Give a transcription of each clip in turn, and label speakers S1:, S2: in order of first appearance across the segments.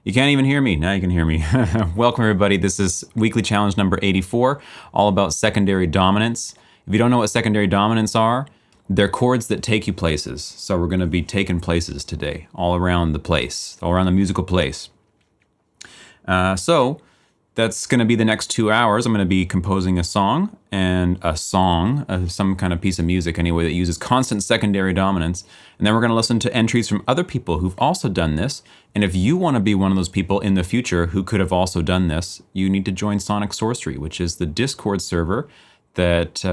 S1: You can't even hear me. Now you can hear me. Welcome, everybody. This is weekly challenge number 84, all about secondary dominants. If you don't know what secondary dominants are, they're chords that take you places. So we're going to be taking places today, all around the place, all around the musical place. So that's going to be the next 2 hours. I'm going to be composing a song, some kind of piece of music anyway, that uses constant secondary dominants. And then we're going to listen to entries from other people who've also done this. And if you want to be one of those people in the future who could have also done this, you need to join Sonic Sorcery, which is the Discord server that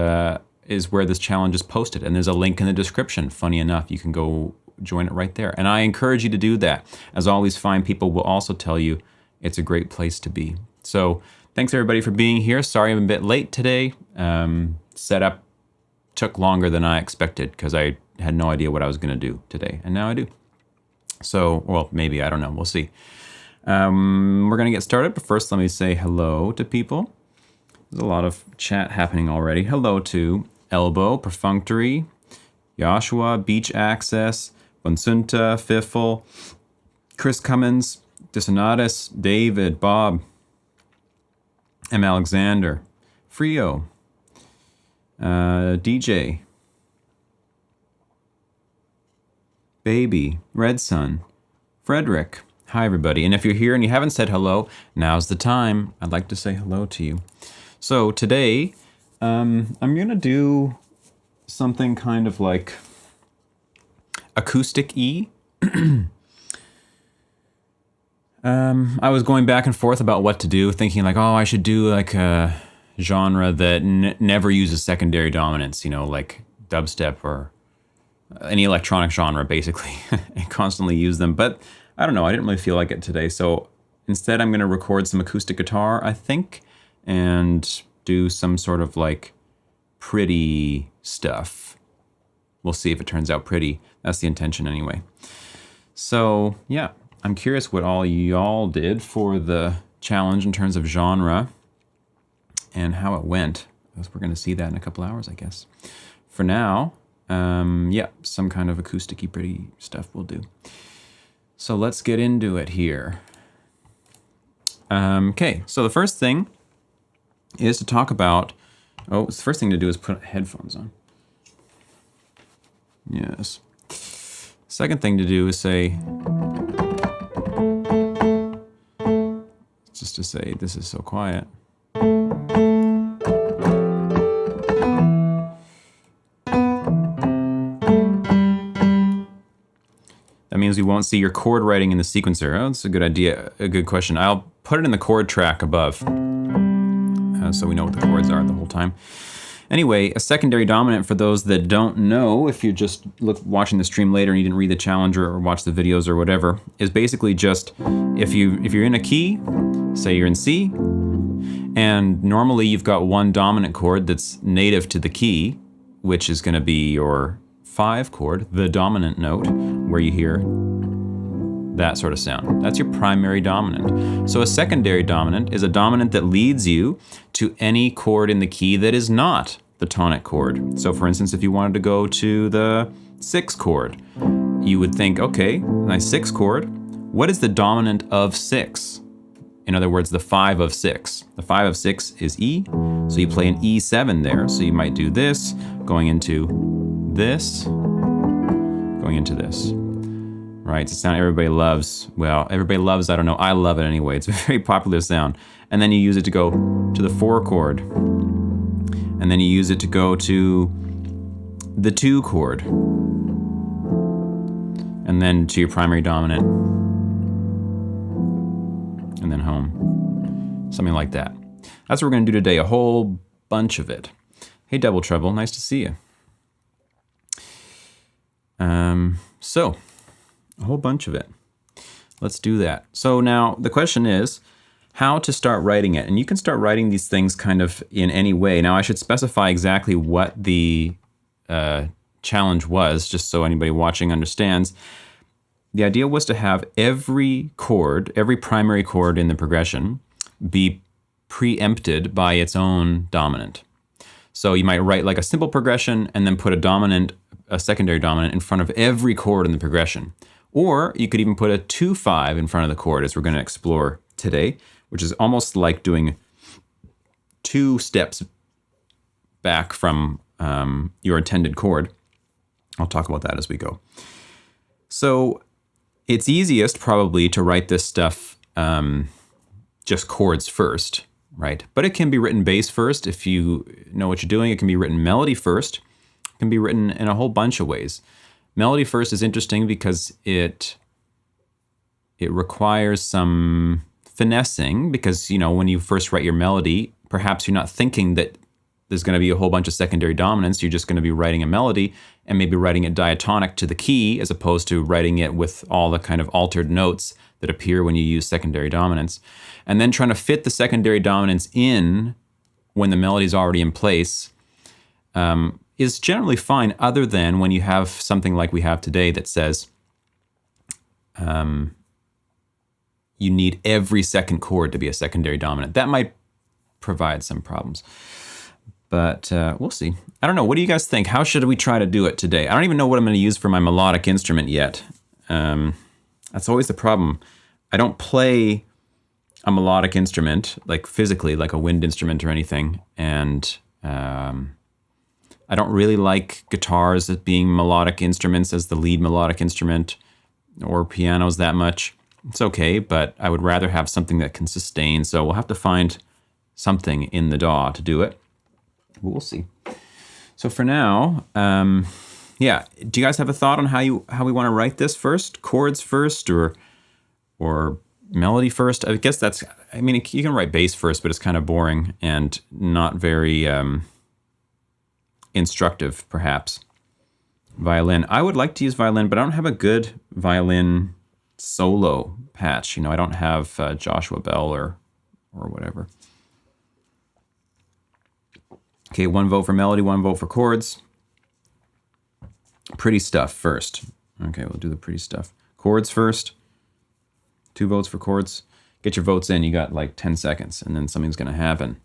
S1: is where this challenge is posted. And there's a link in the description. Funny enough, you can go join it right there. And I encourage you to do that. As always, fine people will also tell you it's a great place to be. So thanks everybody for being here. Sorry I'm a bit late today. Setup took longer than I expected because I had no idea what I was going to do today. And now I do. So, well, maybe, I don't know. We'll see. We're going to get started. But first, let me say hello to people. There's a lot of chat happening already. Hello to Elbow, Perfunctory, Joshua, Beach Access, Bonsunta, Fiffle, Chris Cummins, Dissonatus, David, Bob, M. Alexander, Frio, DJ, Baby, Red Sun, Frederick. Hi, everybody. And if you're here and you haven't said hello, now's the time. I'd like to say hello to you. So today, I'm going to do something kind of like acoustic-y. I was going back and forth about what to do, thinking like, oh, I should do like a genre that never uses secondary dominants, like dubstep or any electronic genre, basically, and constantly use them. But I don't know, I didn't really feel like it today. So instead, I'm going to record some acoustic guitar, I think, and do some sort of like pretty stuff. We'll see if it turns out pretty. That's the intention anyway. So yeah. I'm curious what all y'all did for the challenge in terms of genre and how it went. We're going to see that in a couple hours, I guess. For now, some kind of acoustic-y pretty stuff will do. So let's get into it here. Okay, so the first thing is to talk about... the first thing to do is put headphones on. Yes. Second thing to do is say... just to say, this is so quiet. That means we won't see your chord writing in the sequencer. Oh, that's a good idea, a good question. I'll put it in the chord track above, so we know what the chords are the whole time. Anyway, a secondary dominant, for those that don't know, if you're just watching the stream later and you didn't read the challenge or watch the videos or whatever, is basically just if you're in a key, say you're in C, and normally you've got one dominant chord that's native to the key, which is going to be your 5 chord, the dominant note, where you hear that sort of sound. That's your primary dominant. So a secondary dominant is a dominant that leads you to any chord in the key that is not the tonic chord. So for instance, if you wanted to go to the 6th chord, you would think, okay, my 6th chord, what is the dominant of 6? In other words, the 5 of 6. The 5 of 6 is E, so you play an E7 there. So you might do this, going into this, going into this. Right, it's a sound everybody loves. Well, everybody loves, I don't know, I love it anyway. It's a very popular sound. And then you use it to go to the 4 chord. And then you use it to go to the 2 chord. And then to your primary dominant. And then home. Something like that. That's what we're going to do today, a whole bunch of it. Hey, Double Trouble, nice to see you. So, a whole bunch of it. Let's do that. So now the question is how to start writing it. And you can start writing these things kind of in any way. Now I should specify exactly what the challenge was, just so anybody watching understands. The idea was to have every chord, every primary chord in the progression be preempted by its own dominant. So you might write like a simple progression and then put a secondary dominant in front of every chord in the progression. Or you could even put a 2-5 in front of the chord, as we're going to explore today, which is almost like doing 2 steps back from your intended chord. I'll talk about that as we go. So it's easiest probably to write this stuff just chords first, right? But it can be written bass first if you know what you're doing. It can be written melody first. It can be written in a whole bunch of ways. Melody first is interesting because it requires some finessing, because, you know, when you first write your melody, perhaps you're not thinking that there's going to be a whole bunch of secondary dominants. You're just going to be writing a melody and maybe writing it diatonic to the key, as opposed to writing it with all the kind of altered notes that appear when you use secondary dominants. And then trying to fit the secondary dominants in when the melody's already in place is generally fine, other than when you have something like we have today that says you need every second chord to be a secondary dominant. That might provide some problems. But we'll see. I don't know. What do you guys think? How should we try to do it today? I don't even know what I'm going to use for my melodic instrument yet. That's always the problem. I don't play a melodic instrument, like physically, like a wind instrument or anything. And I don't really like guitars as being melodic instruments as the lead melodic instrument, or pianos that much. It's okay, but I would rather have something that can sustain. So we'll have to find something in the DAW to do it. We'll see. So for now, yeah. Do you guys have a thought on how we want to write this first? Chords first, or melody first? I guess that's. I mean, you can write bass first, but it's kind of boring and not very instructive, perhaps. Violin. I would like to use violin, but I don't have a good violin solo patch. You know, I don't have Joshua Bell or whatever. Okay, 1 vote for melody, 1 vote for chords. Pretty stuff first. Okay, we'll do the pretty stuff. Chords first. 2 votes for chords. Get your votes in. You got like 10 seconds, and then something's going to happen.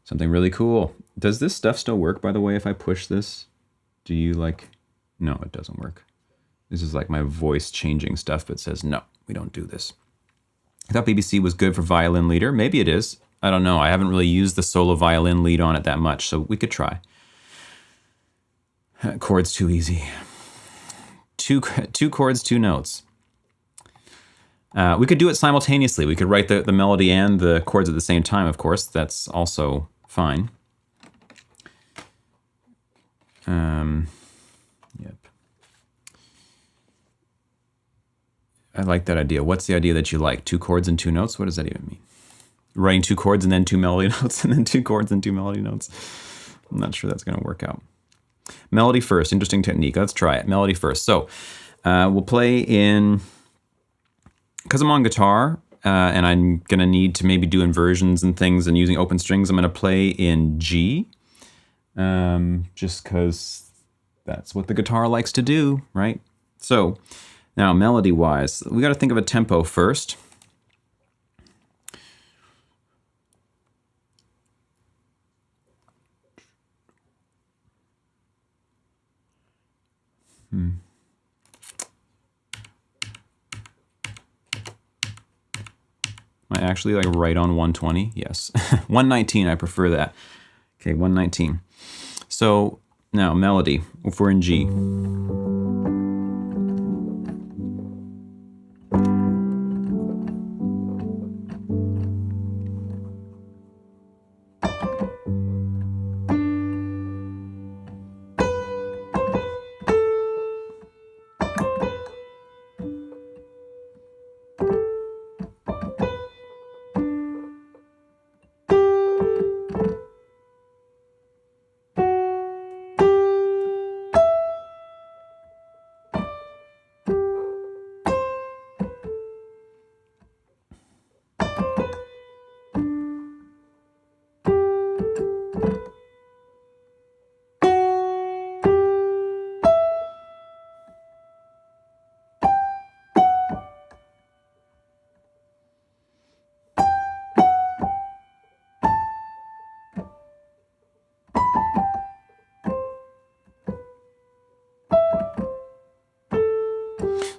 S1: Something really cool. Does this stuff still work, by the way, if I push this? Do you like... No, it doesn't work. This is like my voice changing stuff, but it says, no, we don't do this. I thought BBC was good for violin leader. Maybe it is. I don't know. I haven't really used the solo violin lead on it that much, so we could try. Chords too easy. Two chords, 2 notes. We could do it simultaneously. We could write the melody and the chords at the same time, of course. That's also fine. Yep. I like that idea. What's the idea that you like? 2 chords and 2 notes? What does that even mean? Writing 2 chords and then 2 melody notes, and then 2 chords and 2 melody notes. I'm not sure that's going to work out. Melody first. Interesting technique. Let's try it. Melody first. So we'll play in... Because I'm on guitar, and I'm going to need to maybe do inversions and things and using open strings, I'm going to play in G. Just because that's what the guitar likes to do, right? So now melody-wise, we got to think of a tempo first. Am I actually like right on 120? Yes. 119, I prefer that. Okay, 119. So now melody, if we're in G.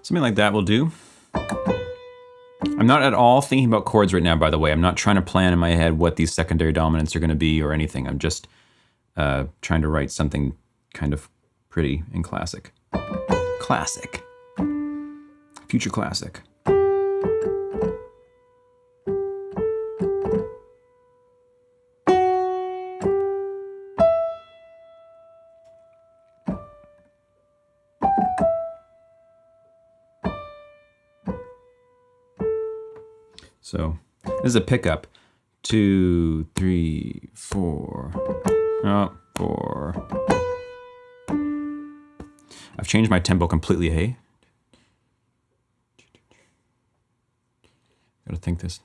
S1: Something like that will do. I'm not at all thinking about chords right now, by the way. I'm not trying to plan in my head what these secondary dominants are going to be or anything. I'm just trying to write something kind of pretty and classic. Classic. Future classic. So this is a pickup. 2, 3, 4. Oh, 4. I've changed my tempo completely, hey? Gotta think this.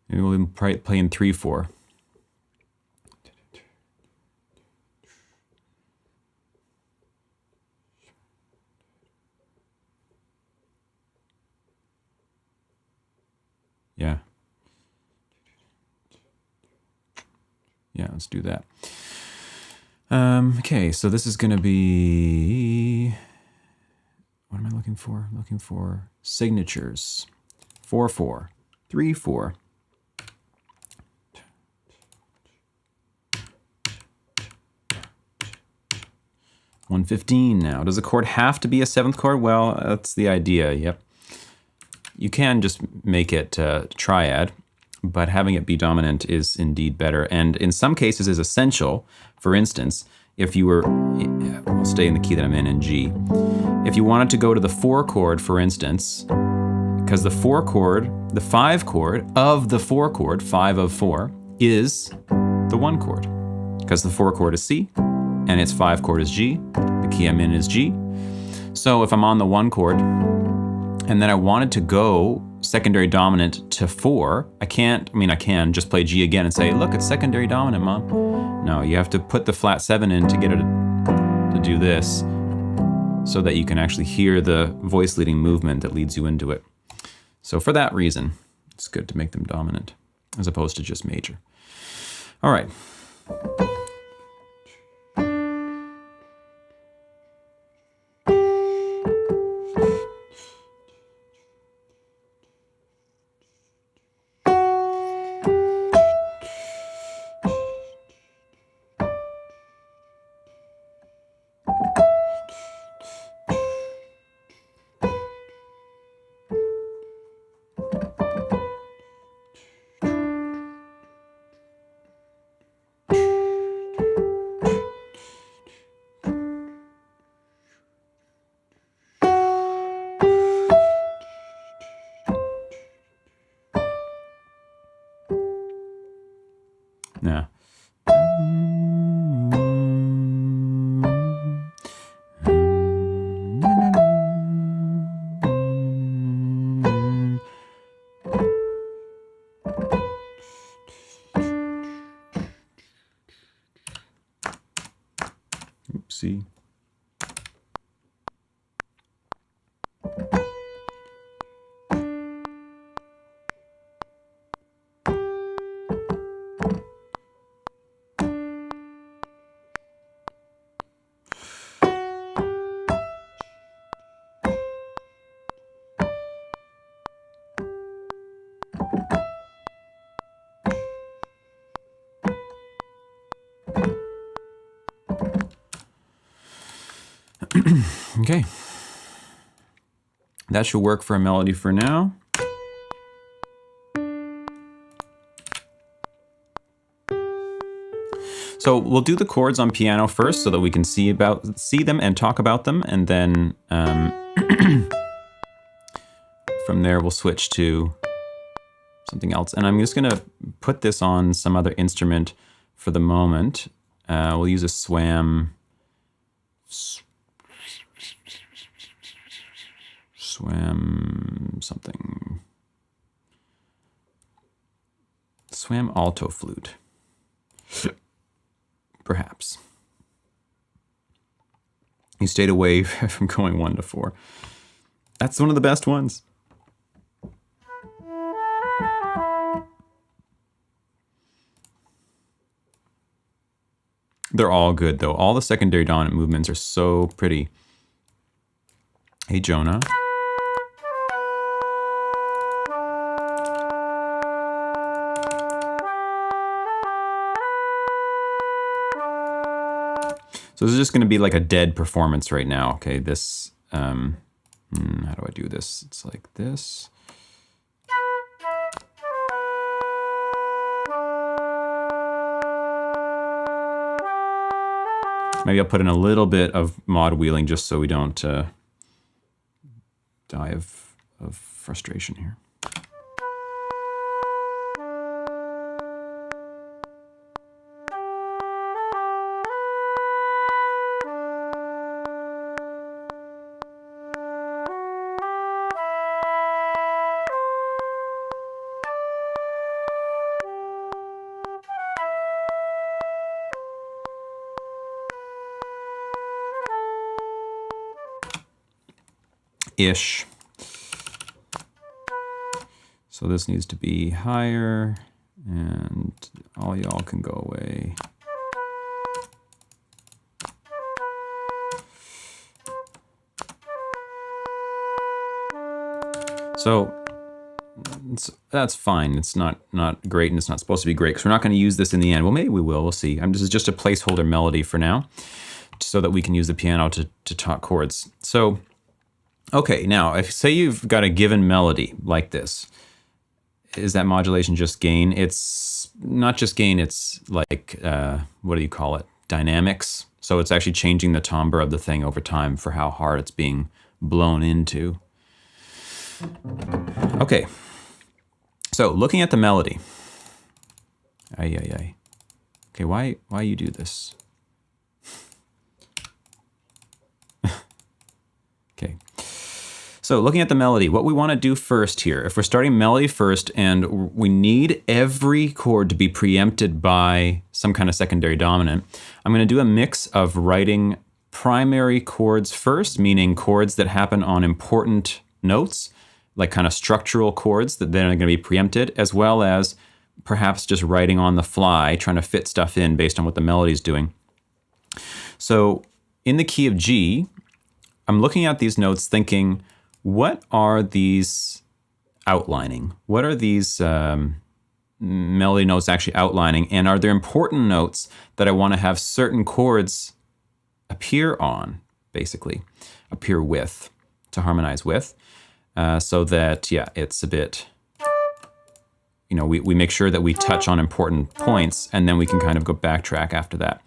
S1: Maybe we'll play in 3, 4. Yeah. Yeah, let's do that. Okay, so this is going to be... What am I looking for? I'm looking for signatures. 4, 4. 3, 4. $115 now. Does a chord have to be a 7th chord? Well, that's the idea, yep. You can just make it triad, but having it be dominant is indeed better, and in some cases is essential. For instance, if you were, I'll stay in the key that I'm in G. If you wanted to go to the 4 chord, for instance, because the 4 chord, the 5 chord of the 4 chord, 5 of 4, is the 1 chord. Because the 4 chord is C, and its 5 chord is G, the key I'm in is G. So if I'm on the 1 chord, and then I wanted to go secondary dominant to 4, I can just play G again and say, look, it's secondary dominant, Mom. No, you have to put the flat 7 in to get it to do this, so that you can actually hear the voice leading movement that leads you into it. So for that reason, it's good to make them dominant, as opposed to just major. All right. Now. Oopsie. Okay. That should work for a melody for now. So we'll do the chords on piano first so that we can see them and talk about them, and then from there we'll switch to something else. And I'm just gonna put this on some other instrument for the moment. We'll use a swam something. Swam alto flute. Perhaps. You stayed away from going 1 to 4. That's one of the best ones. They're all good, though. All the secondary dominant movements are so pretty. Hey, Jonah. So this is just going to be like a dead performance right now. Okay, this, how do I do this? It's like this. Maybe I'll put in a little bit of mod wheeling just so we don't die of frustration here. Ish. So this needs to be higher, and all y'all can go away. So that's fine. It's not great, and it's not supposed to be great because we're not going to use this in the end. Well, maybe we will. We'll see. This is just a placeholder melody for now, so that we can use the piano to talk chords. So. Okay, now, if say you've got a given melody like this, is that modulation just gain? It's not just gain, it's like, what do you call it? Dynamics. So it's actually changing the timbre of the thing over time for how hard it's being blown into. Okay, so looking at the melody. Okay, why you do this? Okay. So looking at the melody, what we want to do first here, if we're starting melody first and we need every chord to be preempted by some kind of secondary dominant, I'm going to do a mix of writing primary chords first, meaning chords that happen on important notes, like kind of structural chords that then are going to be preempted, as well as perhaps just writing on the fly, trying to fit stuff in based on what the melody is doing. So in the key of G, I'm looking at these notes thinking, what are these outlining? What are these melody notes actually outlining? And are there important notes that I want to have certain chords appear on, basically, appear with, to harmonize with, so that, yeah, it's a bit, you know, we make sure that we touch on important points, and then we can kind of go backtrack after that.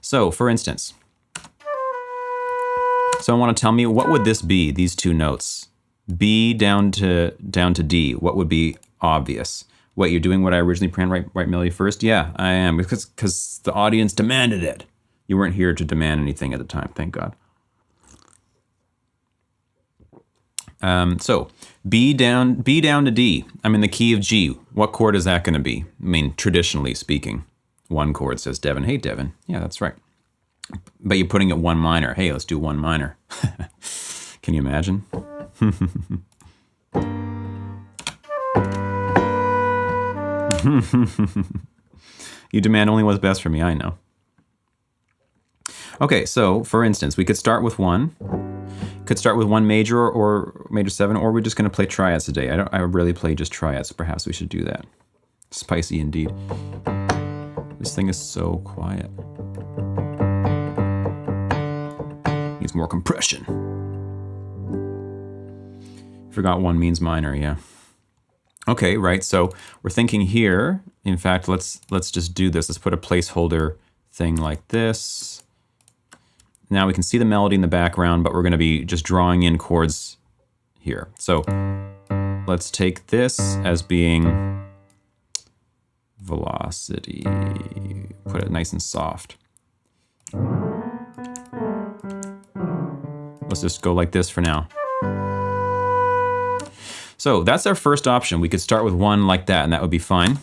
S1: So, for instance, so I want to tell me, what would this be, these two notes? B down to D, what would be obvious? What, you're doing what I originally planned, write melody first? Yeah, I am, because the audience demanded it. You weren't here to demand anything at the time, thank God. So, B down to D. I'm in the key of G. What chord is that going to be? I mean, traditionally speaking. One chord, says Devin. Hey, Devin. Yeah, that's right. But you're putting it 1 minor. Hey, let's do 1 minor. Can you imagine? You demand only what's best for me, I know. Okay, so for instance, we could start with 1. Could start with 1 major or major 7, or we're just going to play triads today. I rarely play just triads, so perhaps we should do that. Spicy indeed. This thing is so quiet. Needs more compression. Forgot 1 means minor, yeah. Okay, right, so we're thinking here, in fact, let's just do this. Let's put a placeholder thing like this. Now we can see the melody in the background, but we're going to be just drawing in chords here. So let's take this as being velocity. Put it nice and soft. Let's just go like this for now. So that's our first option. We could start with 1 like that, and that would be fine.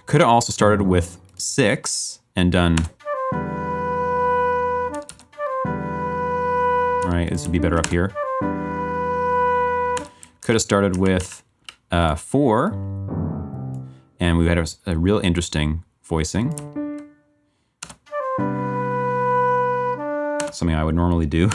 S1: Could have also started with 6 and done right? This would be better up here. Could have started with 4, and we had a real interesting voicing. Something I would normally do.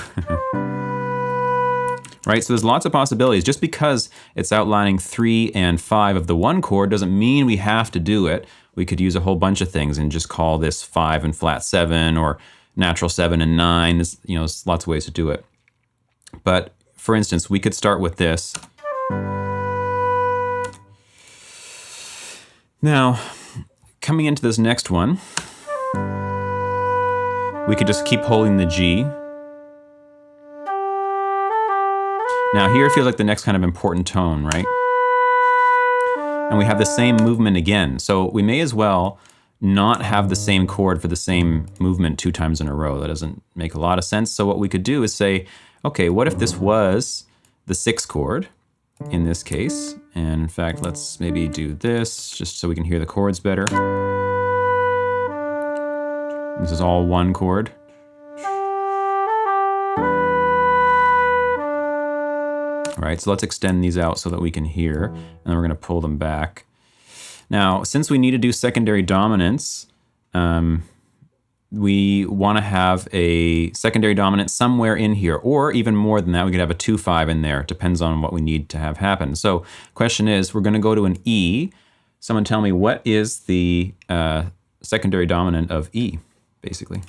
S1: Right, so there's lots of possibilities. Just because it's outlining 3 and 5 of the one chord doesn't mean we have to do it. We could use a whole bunch of things and just call this 5 and flat 7 or natural 7 and 9. There's lots of ways to do it. But for instance, we could start with this. Now, coming into this next one, we could just keep holding the G. Now here it feels like the next kind of important tone, right? And we have the same movement again. So we may as well not have the same chord for the same movement 2 times in a row. That doesn't make a lot of sense. So what we could do is say, okay, what if this was the 6th chord in this case? And in fact, let's maybe do this just so we can hear the chords better. This is all one chord. All right, so let's extend these out so that we can hear, and then we're going to pull them back. Now, since we need to do secondary dominants, we want to have a secondary dominant somewhere in here, or even more than that, we could have a 2-5 in there. It depends on what we need to have happen. So question is, we're going to go to an E. Someone tell me, what is the secondary dominant of E, basically?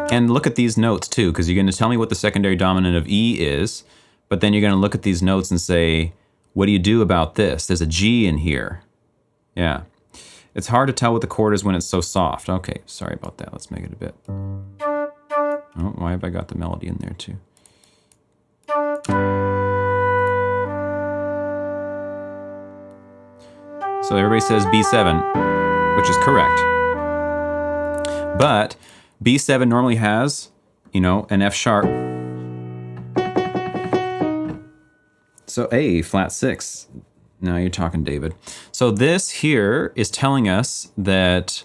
S1: And look at these notes too, because you're going to tell me what the secondary dominant of E is, but then you're going to look at these notes and say, what do you do about this? There's a G in here. Yeah. It's hard to tell what the chord is when it's so soft. Okay, sorry about that. Let's make it a bit. Oh, why have I got the melody in there too? So everybody says B7, which is correct. But B7 normally has, an F sharp. So A, flat 6. Now you're talking, David. So this here is telling us that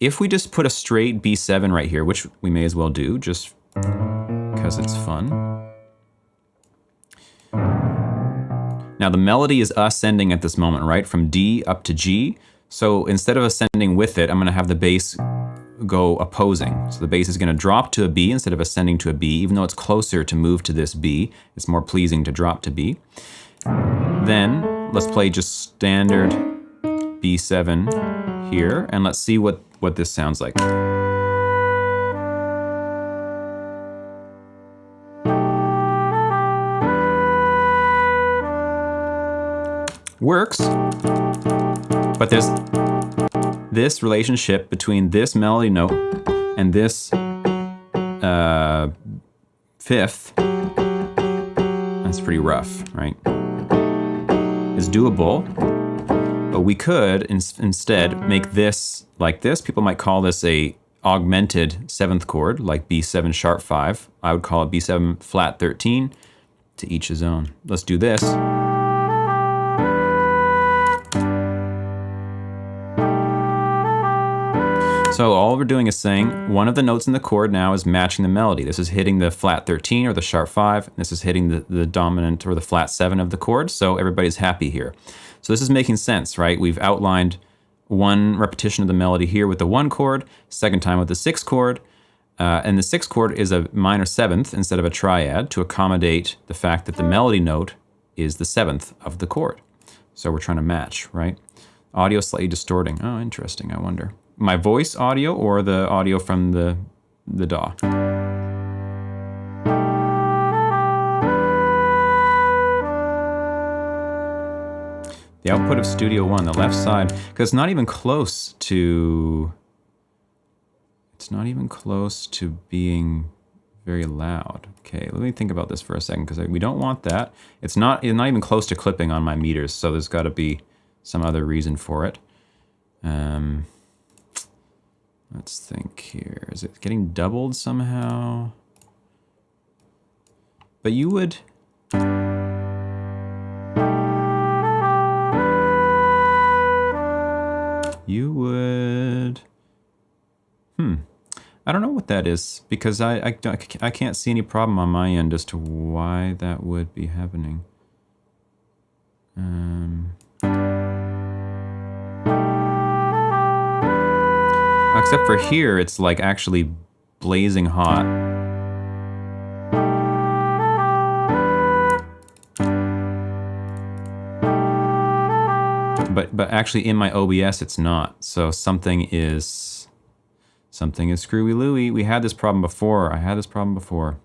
S1: if we just put a straight B7 right here, which we may as well do just because it's fun. Now the melody is ascending at this moment, right? From D up to G. So instead of ascending with it, I'm going to have the bass go opposing. So the bass is going to drop to a B instead of ascending to a B, even though it's closer to move to this B. It's more pleasing to drop to B. Then let's play just standard B7 here, and let's see what this sounds like. Works, but there's this relationship between this melody note and this 5th. That's pretty rough, right? It's doable, but we could instead make this like this. People might call this a augmented 7th chord, like B7 sharp 5. I would call it B7 flat 13. To each his own. Let's do this. So all we're doing is saying one of the notes in the chord now is matching the melody. This is hitting the flat 13 or the sharp 5. This is hitting the dominant or the flat 7 of the chord, so everybody's happy here. So this is making sense, right? We've outlined one repetition of the melody here with the 1 chord, second time with the 6 chord, and the 6 chord is a minor 7th instead of a triad to accommodate the fact that the melody note is the 7th of the chord. So we're trying to match, right? Audio slightly distorting. Oh, interesting, I wonder. My voice audio or the audio from the DAW? The output of Studio One, the left side, because it's not even close to being very loud. Okay, let me think about this for a second, because we don't want that. It's not even close to clipping on my meters, so there's got to be some other reason for it. Let's think here. Is it getting doubled somehow? But you would... you would, I don't know what that is, because I can't see any problem on my end as to why that would be happening. Except for here, it's like actually blazing hot. But actually in my OBS, it's not. So something is screwy Louie. We had this problem before. I had this problem before.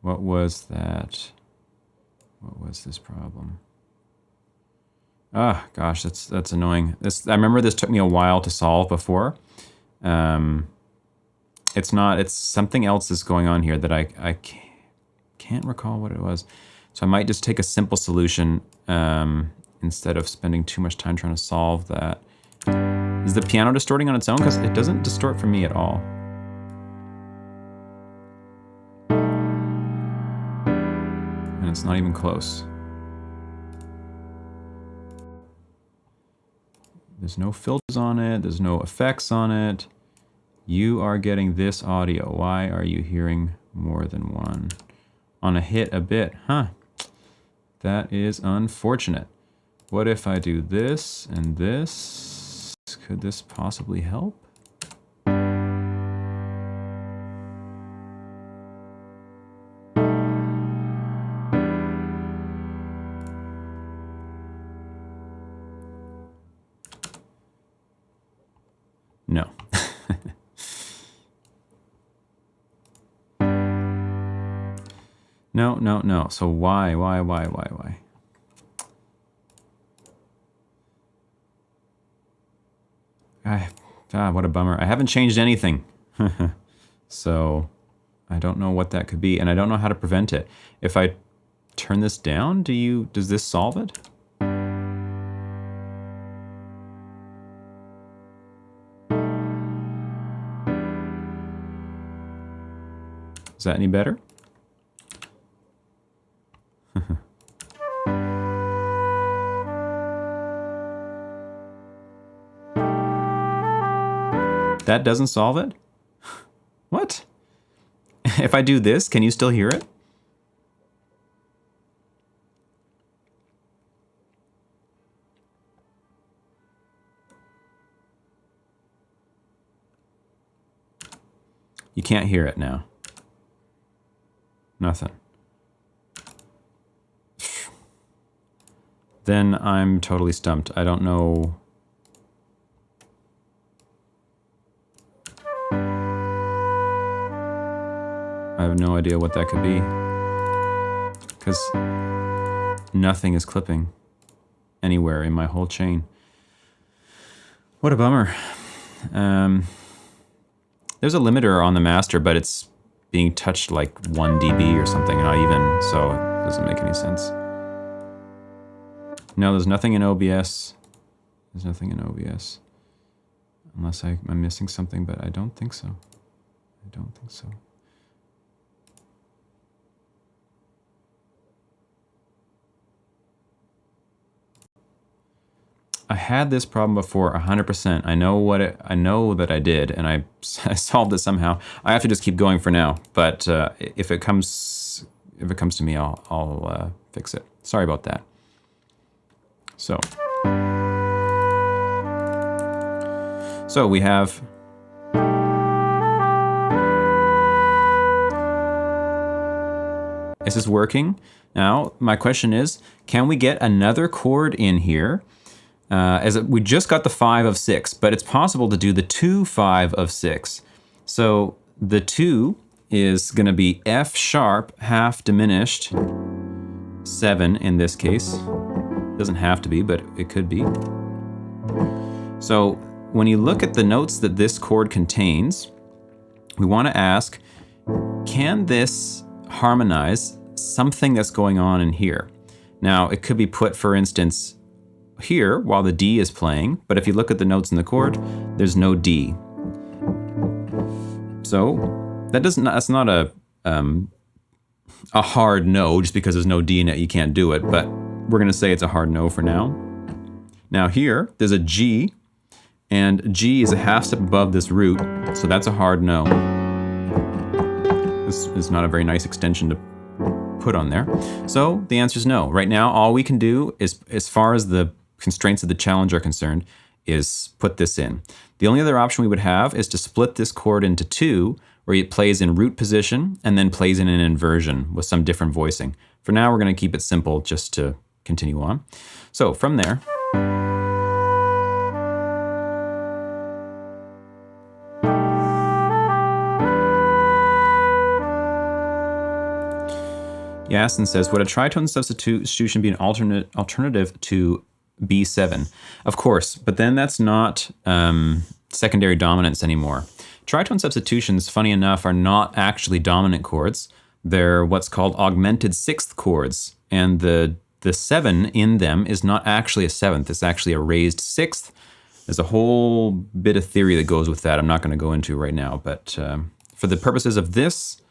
S1: What was that? What was this problem? Ah, gosh, that's annoying. I remember this took me a while to solve before. It's something else is going on here that I can't recall what it was. So I might just take a simple solution instead of spending too much time trying to solve that. Is the piano distorting on its own? Because it doesn't distort for me at all. And it's not even close. There's no filters on it. There's no effects on it. You are getting this audio. Why are you hearing more than one? On a hit a bit, huh? That is unfortunate. What if I do this and this? Could this possibly help? No. No. So why? What a bummer. I haven't changed anything. So I don't know what that could be, and I don't know how to prevent it. If I turn this down, does this solve it? Is that any better? That doesn't solve it? What? If I do this, can you still hear it? You can't hear it now. Nothing. Then I'm totally stumped. I don't know. I have no idea what that could be. Because nothing is clipping anywhere in my whole chain. What a bummer. There's a limiter on the master, but it's being touched like 1 dB or something, not even, so it doesn't make any sense. No, there's nothing in OBS. There's nothing in OBS. Unless I'm missing something, but I don't think so. I don't think so. I had this problem before 100%. I know that I did, and I solved it somehow. I have to just keep going for now. But if it comes to me, I'll fix it. Sorry about that. So we have. Is this working? Now my question is, can we get another chord in here? We just got the 5 of 6, but it's possible to do the 2 5 of 6. So the 2 is going to be F sharp half diminished 7 in this case. Doesn't have to be, but it could be. So when you look at the notes that this chord contains, we want to ask, can this harmonize something that's going on in here? Now it could be put, for instance, here while the D is playing, but if you look at the notes in the chord, there's no D. So that's not a hard no. Just because there's no D in it, you can't do it, but we're gonna say it's a hard no for now. Now here, there's a G, And G is a half step above this root, so that's a hard no. This is not a very nice extension to put on there. So the answer is no. Right now, all we can do is, as far as the constraints of the challenge are concerned, is put this in. The only other option we would have is to split this chord into two, where it plays in root position and then plays in an inversion with some different voicing. For now, we're going to keep it simple just to continue on. So from there, Yasin says, would a tritone substitution be an alternative to B7? Of course, but then that's not secondary dominants anymore. Tritone substitutions, funny enough, are not actually dominant chords. They're what's called augmented sixth chords, and the 7 in them is not actually a seventh, it's actually a raised sixth. There's a whole bit of theory that goes with that I'm not going to go into right now, but for the purposes of this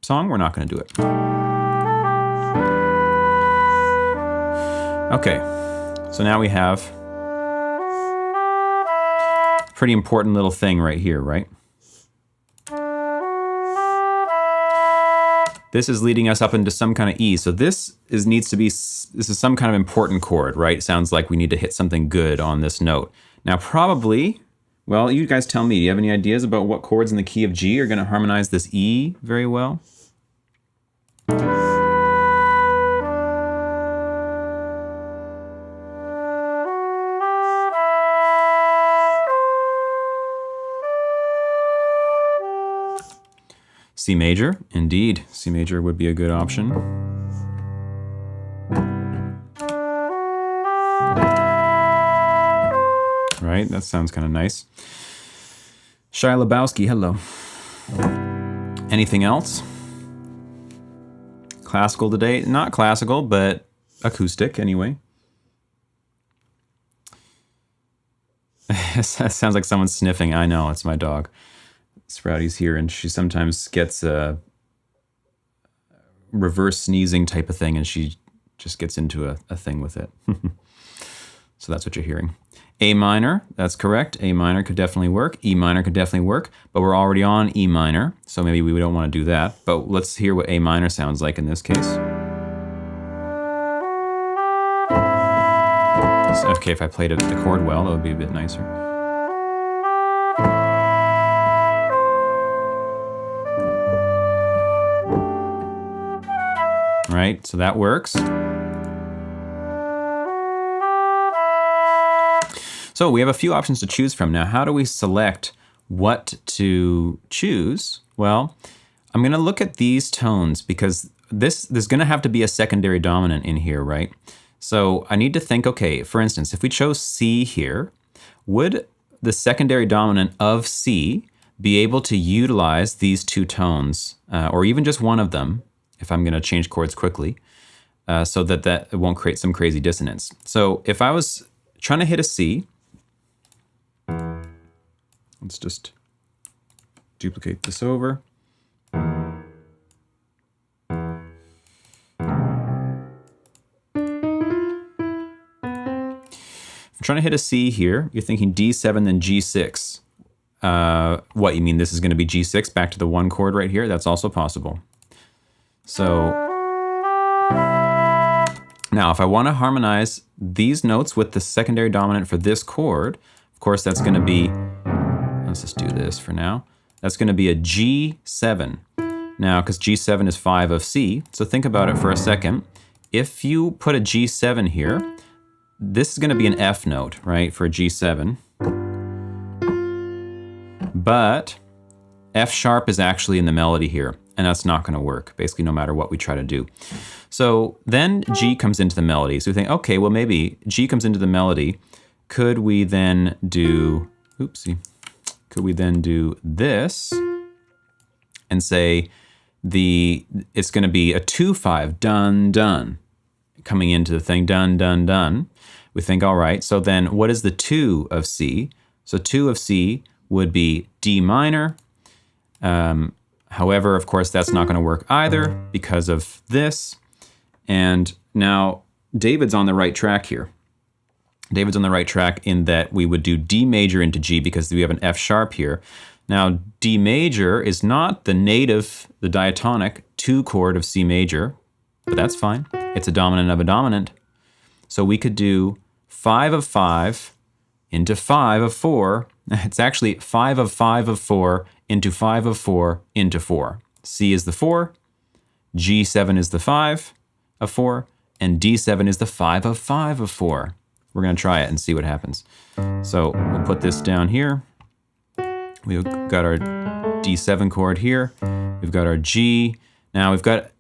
S1: song, we're not going to do it. Okay, so now we have a pretty important little thing right here, right? This is leading us up into some kind of E. So this is some kind of important chord, right? It sounds like we need to hit something good on this note. Now probably, well, you guys tell me, do you have any ideas about what chords in the key of G are going to harmonize this E very well? C major, indeed. C major would be a good option. Right, that sounds kind of nice. Shia Lebowski, hello. Anything else? Classical today? Not classical, but acoustic anyway. That sounds like someone's sniffing. I know, it's my dog. Sprouty's here, and she sometimes gets a reverse sneezing type of thing, and she just gets into a thing with it. So that's what you're hearing. A minor, that's correct. A minor could definitely work. E minor could definitely work, but we're already on E minor, so maybe we don't want to do that. But let's hear what A minor sounds like in this case. So, okay, if I played the chord well, that would be a bit nicer. Right, so that works. So we have a few options to choose from. Now, how do we select what to choose? Well, I'm going to look at these tones because there's going to have to be a secondary dominant in here, right? So I need to think, okay, for instance, if we chose C here, would the secondary dominant of C be able to utilize these two tones, or even just one of them, if I'm going to change chords quickly, so that it won't create some crazy dissonance. So if I was trying to hit a C, let's just duplicate this over. I'm trying to hit a C here. You're thinking D7, then G6. What, you mean this is going to be G6 back to the one chord right here? That's also possible. So now if I want to harmonize these notes with the secondary dominant for this chord, of course that's going to be, let's just do this for now. That's going to be a G7. Now, because G7 is 5 of C, so think about it for a second. If you put a G7 here, this is going to be an F note, right, for a G7. But F sharp is actually in the melody here, and that's not going to work, basically no matter what we try to do. So then G comes into the melody. So we think, okay, well maybe G comes into the melody. Could we then do, could we then do this and say it's going to be a 2-5, dun, dun, coming into the thing, dun, dun, dun. We think, all right, so then what is the 2 of C? So 2 of C would be D minor. However, of course, that's not going to work either because of this. And now David's on the right track here. David's on the right track in that we would do D major into G because we have an F sharp here. Now, D major is not the native, the diatonic 2 chord of C major, but that's fine. It's a dominant of a dominant. So we could do 5 of 5 into 5 of 4. It's actually 5 of 5 of 4 into 5 of 4 into 4. C is the 4, G7 is the 5 of 4, and D7 is the 5 of 5 of 4. We're going to try it and see what happens. So we'll put this down here. We've got our D7 chord here. We've got our G. Now we've got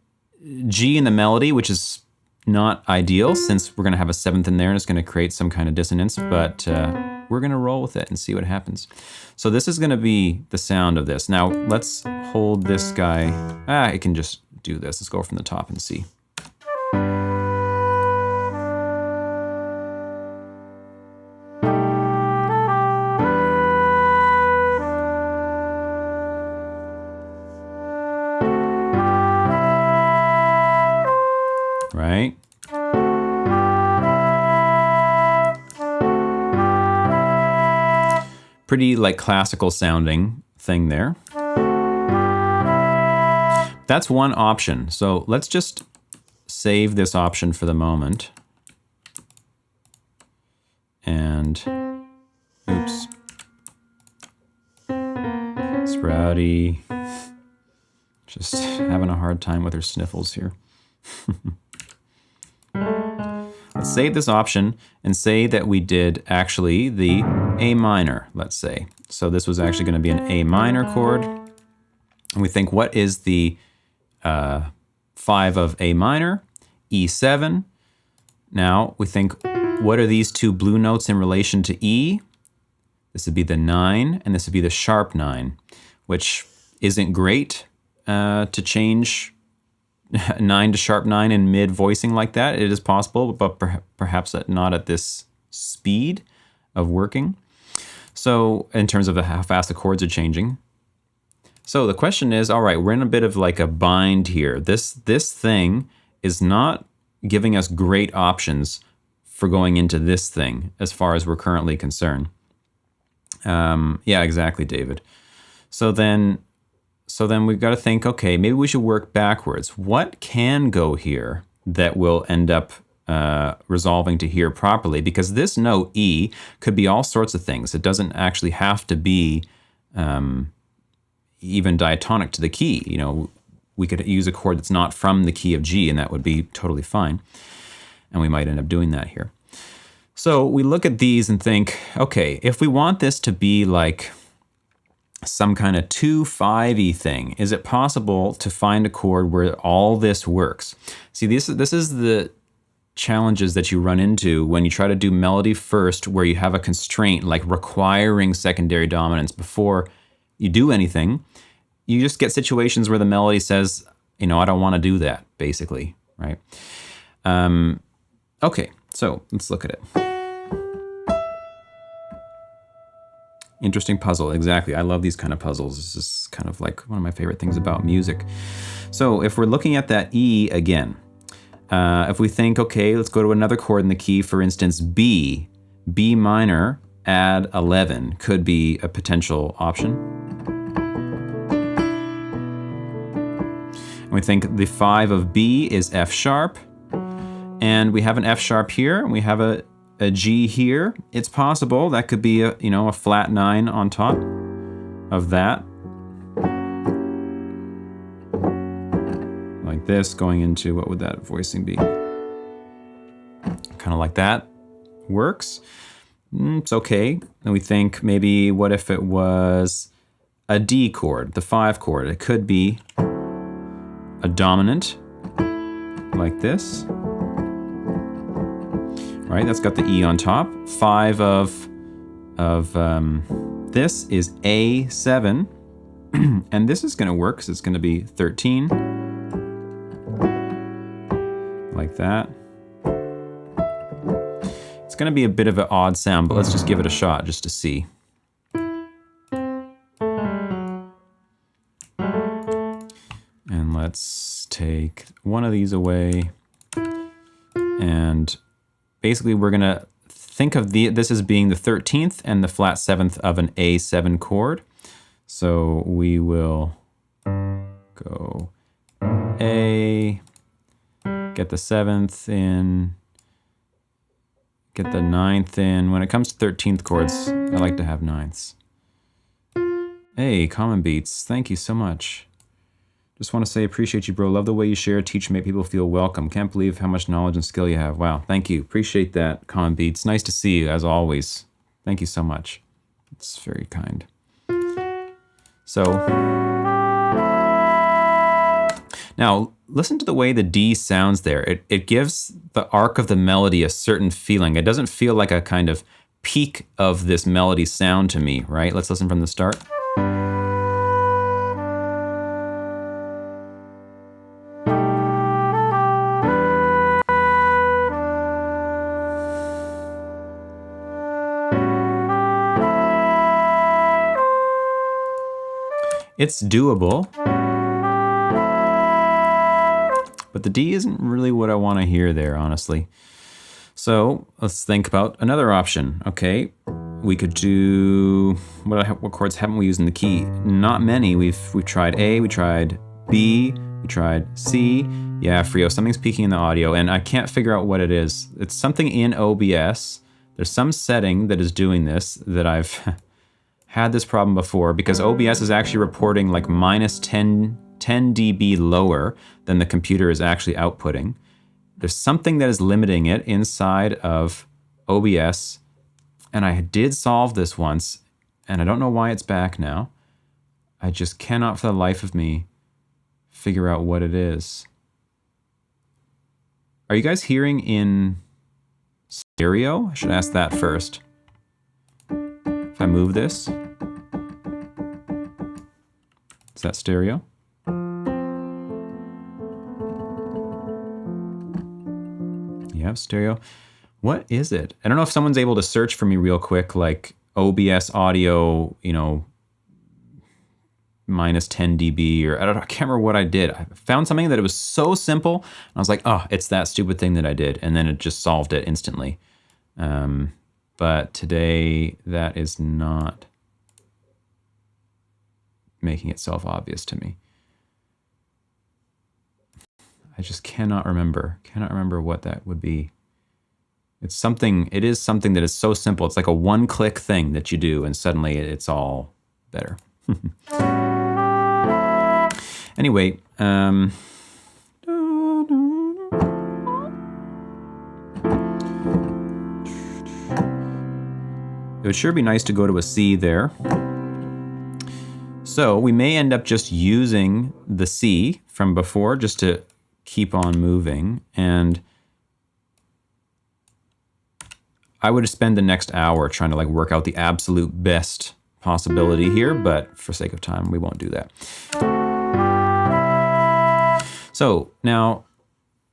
S1: G in the melody, which is not ideal since we're going to have a 7th in there and it's going to create some kind of dissonance, but we're going to roll with it and see what happens. So this is going to be the sound of this. Now let's hold this guy. It can just do this. Let's go from the top and see. Right? Pretty like classical sounding thing there. That's one option. So let's just save this option for the moment. And oops. Sprouty. Just having a hard time with her sniffles here. Let's save this option and say that we did actually the A minor, let's say. So this was actually going to be an A minor chord. And we think, what is the 5 of A minor? E7. Now we think, what are these two blue notes in relation to E? This would be the 9, and this would be the sharp 9, which isn't great to change 9 to sharp 9 in mid voicing like that. It is possible, but perhaps not at this speed of working. So in terms of how fast the chords are changing. So the question is, all right, we're in a bit of like a bind here. This thing is not giving us great options for going into this thing as far as we're currently concerned. Yeah, exactly, David. So then we've got to think, okay, maybe we should work backwards. What can go here that will end up resolving to here properly? Because this note, E, could be all sorts of things. It doesn't actually have to be even diatonic to the key. You know, we could use a chord that's not from the key of G, and that would be totally fine. And we might end up doing that here. So we look at these and think, okay, if we want this to be like some kind of 2-5-y thing, is it possible to find a chord where all this works? See, this is the challenges that you run into when you try to do melody first, where you have a constraint like requiring secondary dominance before you do anything. You just get situations where the melody says, you know, I don't want to do that, basically, right? Okay, so let's look at it. Interesting puzzle, exactly. I love these kind of puzzles. This is kind of like one of my favorite things about music. So if we're looking at that E again, if we think, okay, let's go to another chord in the key, for instance, B minor, add 11 could be a potential option. And we think the 5 of B is F sharp, and we have an F sharp here, and we have a G here. It's possible that could be a flat 9 on top of that, like this, going into, what would that voicing be? Kind of like that works. It's okay. And we think maybe, what if it was a D chord, the 5 chord? It could be a dominant like this. Right, that's got the E on top. 5 of this is A7, and this is going to work because it's going to be 13, like that. It's going to be a bit of an odd sound, but let's just give it a shot just to see. And let's take one of these away, and basically we're going to think of this as being the 13th and the flat 7th of an A7 chord. So we will go A, get the 7th in, get the 9th in. When it comes to 13th chords, I like to have 9ths. Hey, Common Beats, thank you so much. Just want to say, appreciate you, bro. Love the way you share, teach, make people feel welcome. Can't believe how much knowledge and skill you have. Wow, thank you. Appreciate that, Common Beats. Nice to see you, as always. Thank you so much. It's very kind. So, now, listen to the way the D sounds there. It gives the arc of the melody a certain feeling. It doesn't feel like a kind of peak of this melody sound to me, right? Let's listen from the start. It's doable, but the D isn't really what I want to hear there, honestly. So let's think about another option. Okay, we could do, what chords haven't we used in the key? Not many. We've tried A, we tried B, we tried C. Yeah, Frio, something's peaking in the audio, and I can't figure out what it is. It's something in OBS. There's some setting that is doing this that I've had this problem before, because OBS is actually reporting like minus 10 dB lower than the computer is actually outputting. There's something that is limiting it inside of OBS, and I did solve this once, and I don't know why it's back now. I just cannot for the life of me figure out what it is. Are you guys hearing in stereo? I should ask that first. If I move this, is that stereo? Yeah, stereo. What is it? I don't know if someone's able to search for me real quick, like OBS audio, you know, minus 10 dB, or I can't remember what I did. I found something that it was so simple, and I was like, oh, it's that stupid thing that I did, and then it just solved it instantly. But today, that is not making itself obvious to me. I just cannot remember what that would be. It is something that is so simple. It's like a one-click thing that you do, and suddenly it's all better. Anyway, it would sure be nice to go to a C there. So we may end up just using the C from before just to keep on moving. And I would spend the next hour trying to like work out the absolute best possibility here, but for sake of time, we won't do that. So now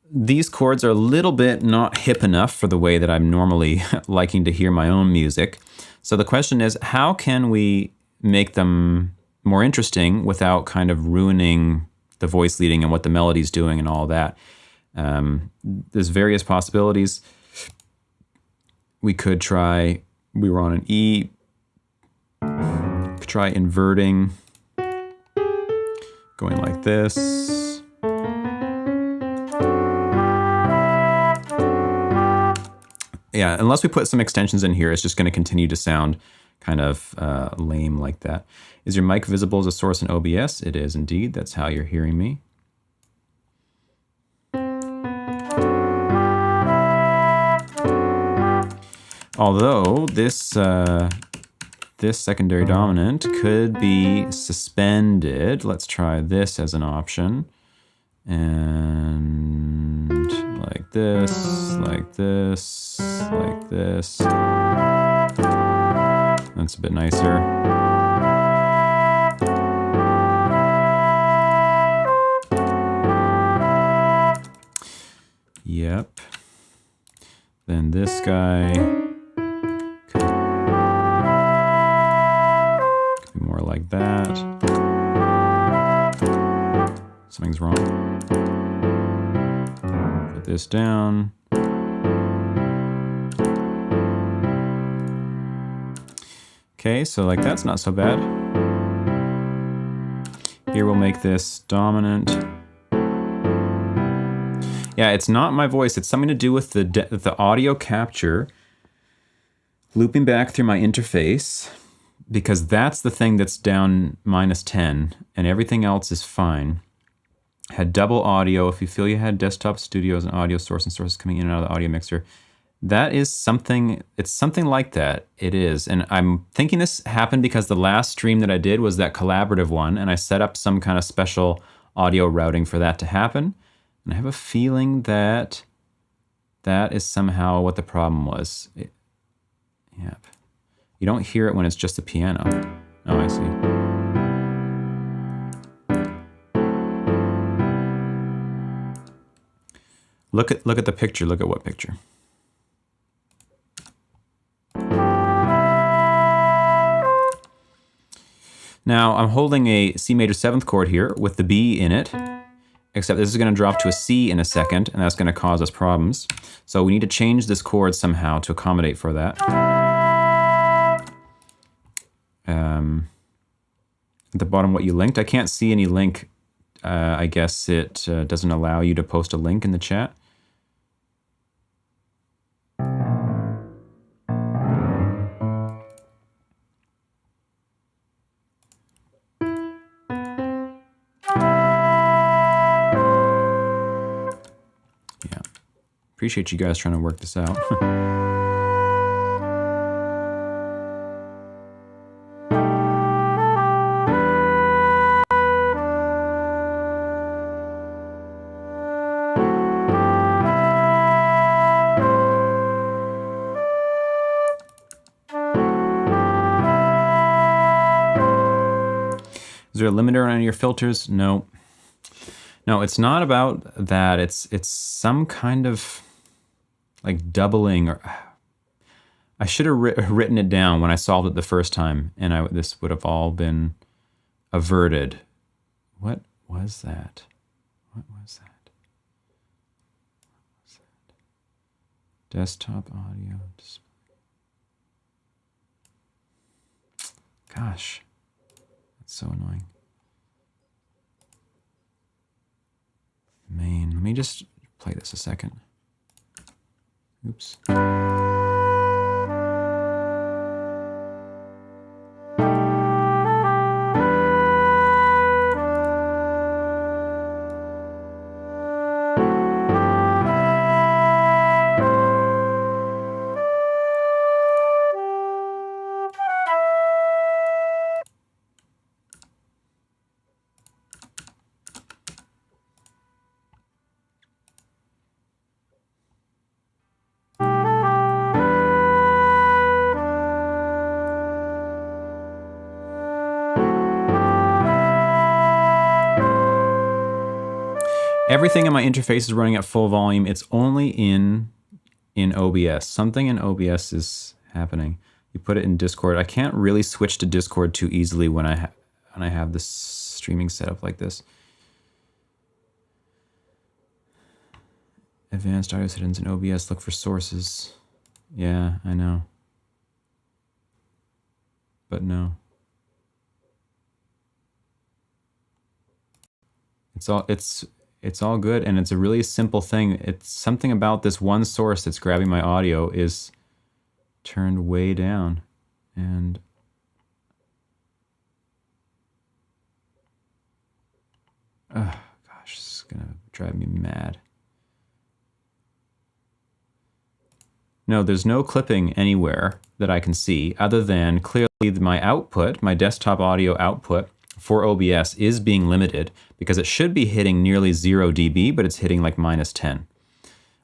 S1: these chords are a little bit not hip enough for the way that I'm normally liking to hear my own music. So the question is, how can we make them more interesting without kind of ruining the voice leading and what the melody's doing and all that? There's various possibilities. We could try, we were on an E, could try inverting, going like this. Yeah, unless we put some extensions in here, it's just going to continue to sound kind of lame like that. Is your mic visible as a source in OBS? It is indeed. That's how you're hearing me. Although this this secondary dominant could be suspended. Let's try this as an option. And like this, like this, like this. That's a bit nicer. Yep. Then this guy could be more like that. Something's wrong. Put this down. Okay, so like that's not so bad. Here we'll make this dominant. Yeah, it's not my voice. It's something to do with the audio capture looping back through my interface, because that's the thing that's down -10 and everything else is fine. Had double audio. If you feel you had desktop studios and audio source and sources coming in and out of the audio mixer, that is something, it's something like that. It is. And I'm thinking this happened because the last stream that I did was that collaborative one, and I set up some kind of special audio routing for that to happen. And I have a feeling that that is somehow what the problem was. Yep. You don't hear it when it's just the piano. Oh, I see. Look at the picture. Look at what picture? Now I'm holding a C major 7th chord here with the B in it, except this is going to drop to a C in a second, and that's going to cause us problems. So we need to change this chord somehow to accommodate for that. At the bottom, what you linked. I can't see any link. I guess it doesn't allow you to post a link in the chat. Yeah. Appreciate you guys trying to work this out. Is there a limiter on your filters? No. No, it's not about that. It's some kind of like doubling, or I should have written it down when I solved it the first time, and this would have all been averted. What was that? What was that? What was that? Desktop audio display. Gosh. So annoying. Main. Let me just play this a second. Oops. Everything in my interface is running at full volume. It's only in OBS. Something in OBS is happening. You put it in Discord. I can't really switch to Discord too easily when I have this streaming setup like this. Advanced audio settings in OBS. Look for sources. Yeah, I know. But no. It's all good, and it's a really simple thing. It's something about this one source that's grabbing my audio is turned way down, and gosh, this is gonna drive me mad. No, there's no clipping anywhere that I can see, other than clearly my output, my desktop audio output for OBS is being limited, because it should be hitting nearly 0 dB, but it's hitting like -10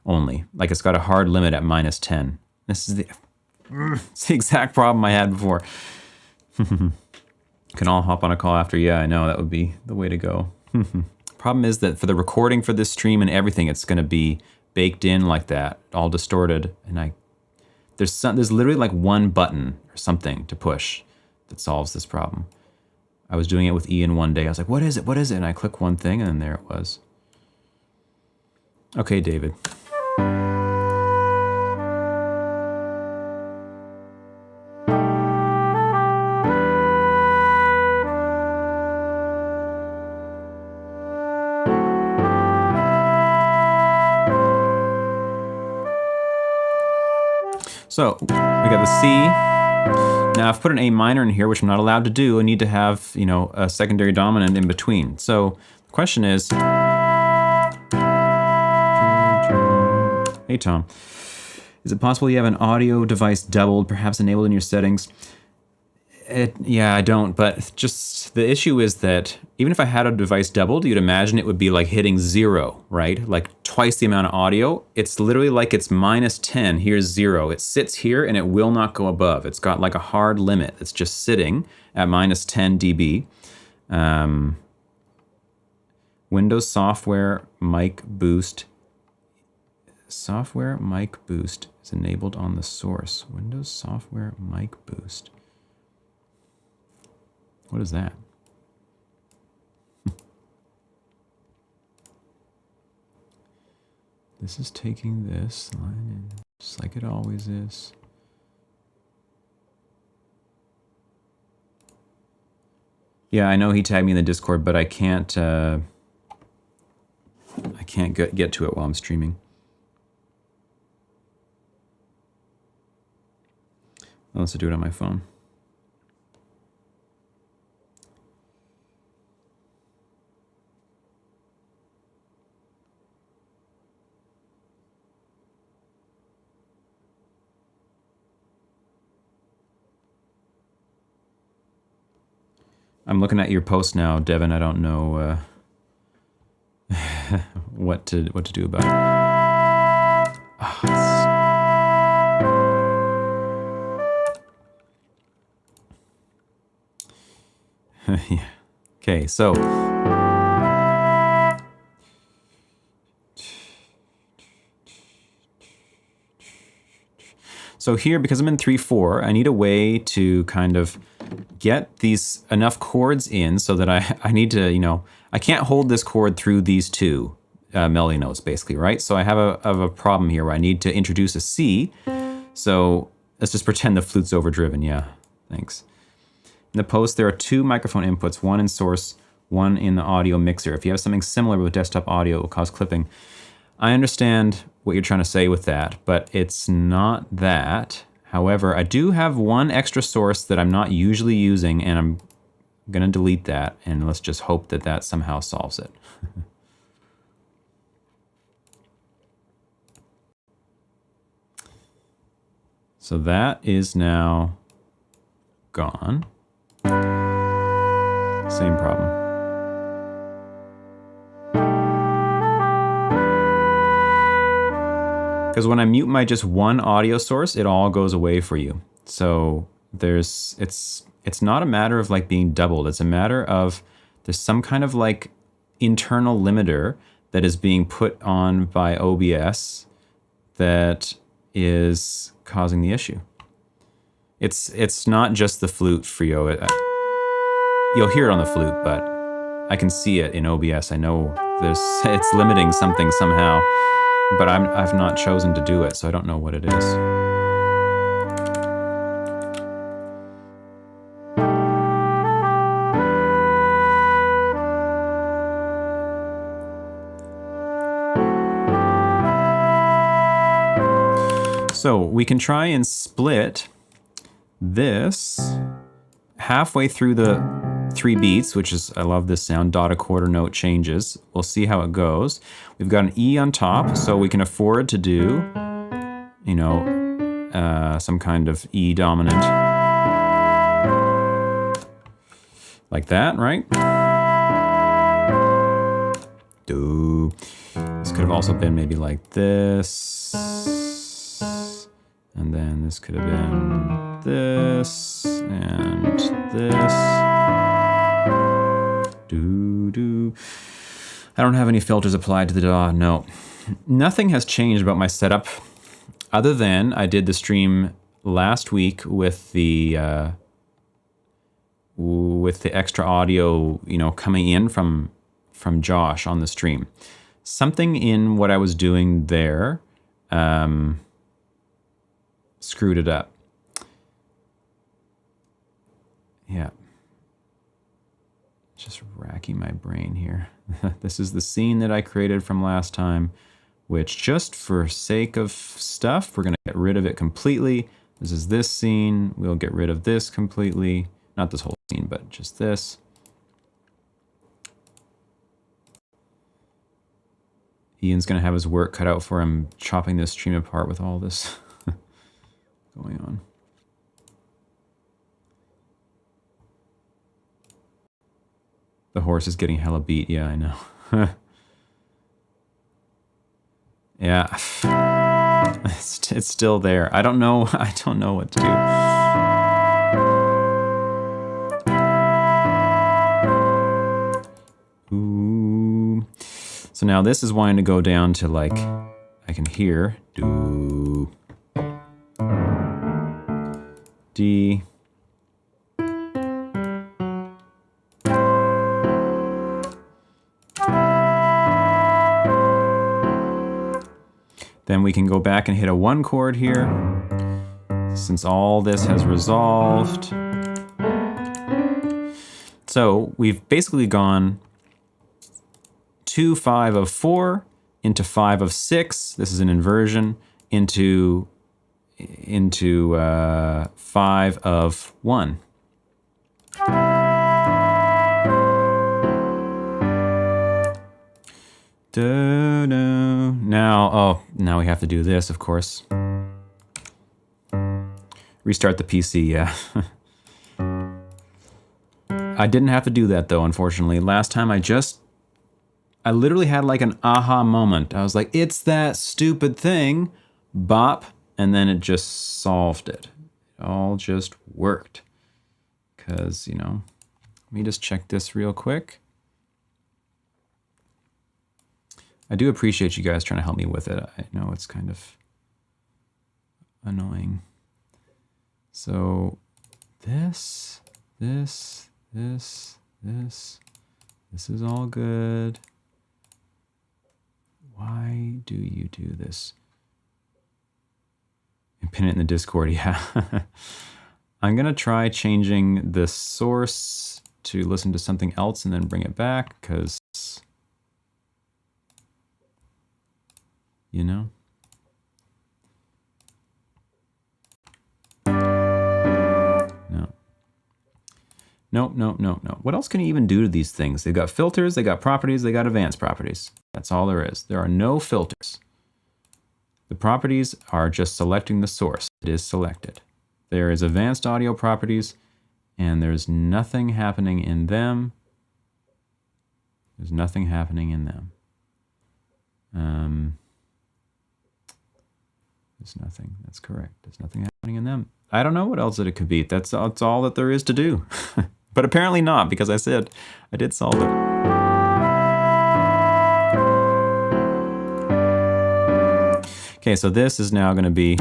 S1: only. Like it's got a hard limit at -10. This is it's the exact problem I had before. Can all hop on a call after? Yeah, I know, that would be the way to go. Problem is that for the recording for this stream and everything, it's going to be baked in like that, all distorted. And there's literally like one button or something to push that solves this problem. I was doing it with Ian one day. I was like, what is it? What is it? And I click one thing, and then there it was. Okay, David. So we got the C. Now I've put an A minor in here, which I'm not allowed to do. I need to have, you know, a secondary dominant in between. So the question is, hey Tom, is it possible you have an audio device doubled, perhaps enabled in your settings? Yeah, I don't, but just the issue is that even if I had a device doubled, you'd imagine it would be like hitting 0, right? Like twice the amount of audio. It's literally like it's -10, here's 0. It sits here and it will not go above. It's got like a hard limit. It's just sitting at -10 dB. Windows software mic boost. Software mic boost is enabled on the source. Windows software mic boost. What is that? This is taking this line in, just like it always is. Yeah, I know he tagged me in the Discord, but I can't get to it while I'm streaming. Unless I do it on my phone. I'm looking at your post now, Devin. I don't know what to do about it. Yeah. Okay, so here, because I'm in 3/4, I need a way to kind of get these enough chords in so that I need to, you know, I can't hold this chord through these two melody notes, basically, right? So I have a problem here where I need to introduce a C. So let's just pretend the flute's overdriven. Yeah, thanks. In the post, there are 2 microphone inputs, one in source, one in the audio mixer. If you have something similar with desktop audio, it will cause clipping. I understand what you're trying to say with that, but it's not that. However, I do have one extra source that I'm not usually using, and I'm gonna delete that, and let's just hope that that somehow solves it. So that is now gone. Same problem. Because when I mute my just one audio source, it all goes away for you. So it's not a matter of like being doubled. It's a matter of there's some kind of like internal limiter that is being put on by OBS that is causing the issue. It's not just the flute, Frio. You'll hear it on the flute, but I can see it in OBS. I know it's limiting something somehow, but I've not chosen to do it, so I don't know what it is. So we can try and split this halfway through the 3 beats, which is, I love this sound, dot a quarter note changes. We'll see how it goes. We've got an E on top, so we can afford to do, you know, some kind of E dominant. Like that, right? Do. This could have also been maybe like this. And then this could have been this and this. Do. I don't have any filters applied to the DAW. No. Nothing has changed about my setup other than I did the stream last week with the extra audio, you know, coming in from Josh on the stream. Something in what I was doing there screwed it up. Yeah. Just racking my brain here. This is the scene that I created from last time. which just for sake of stuff, we're going to get rid of it completely. This is this scene. We'll get rid of this completely. Not this whole scene, but just this. Ian's going to have his work cut out for him chopping this stream apart with all this going on. The horse is getting hella beat. Yeah, I know. Yeah. It's still there. I don't know. I don't know what to do. Ooh. So now this is wanting to go down to like, I can hear do, D, then we can go back and hit a 1 chord here, since all this has resolved. So we've basically gone 2 5 of 4 into 5 of 6. This is an inversion into 5 of 1. Now we have to do this, of course. Restart the PC, yeah. I didn't have to do that though, unfortunately. Last time I literally had like an aha moment. I was like, it's that stupid thing, bop, and then it just solved it. It all just worked. Because, you know, let me just check this real quick. I do appreciate you guys trying to help me with it. I know it's kind of annoying. So this is all good. Why do you do this? And pin it in the Discord, yeah. I'm gonna try changing the source to listen to something else and then bring it back, because you know? No. What else can you even do to these things? They've got filters, they got properties, they got advanced properties. That's all there is. There are no filters. The properties are just selecting the source. It is selected. There is advanced audio properties, and there's nothing happening in them. There's nothing happening in them. There's nothing. That's correct. There's nothing happening in them. I don't know what else that it could be. That's all that there is to do. But apparently not, because I said I did solve it. Okay, so this is now going to be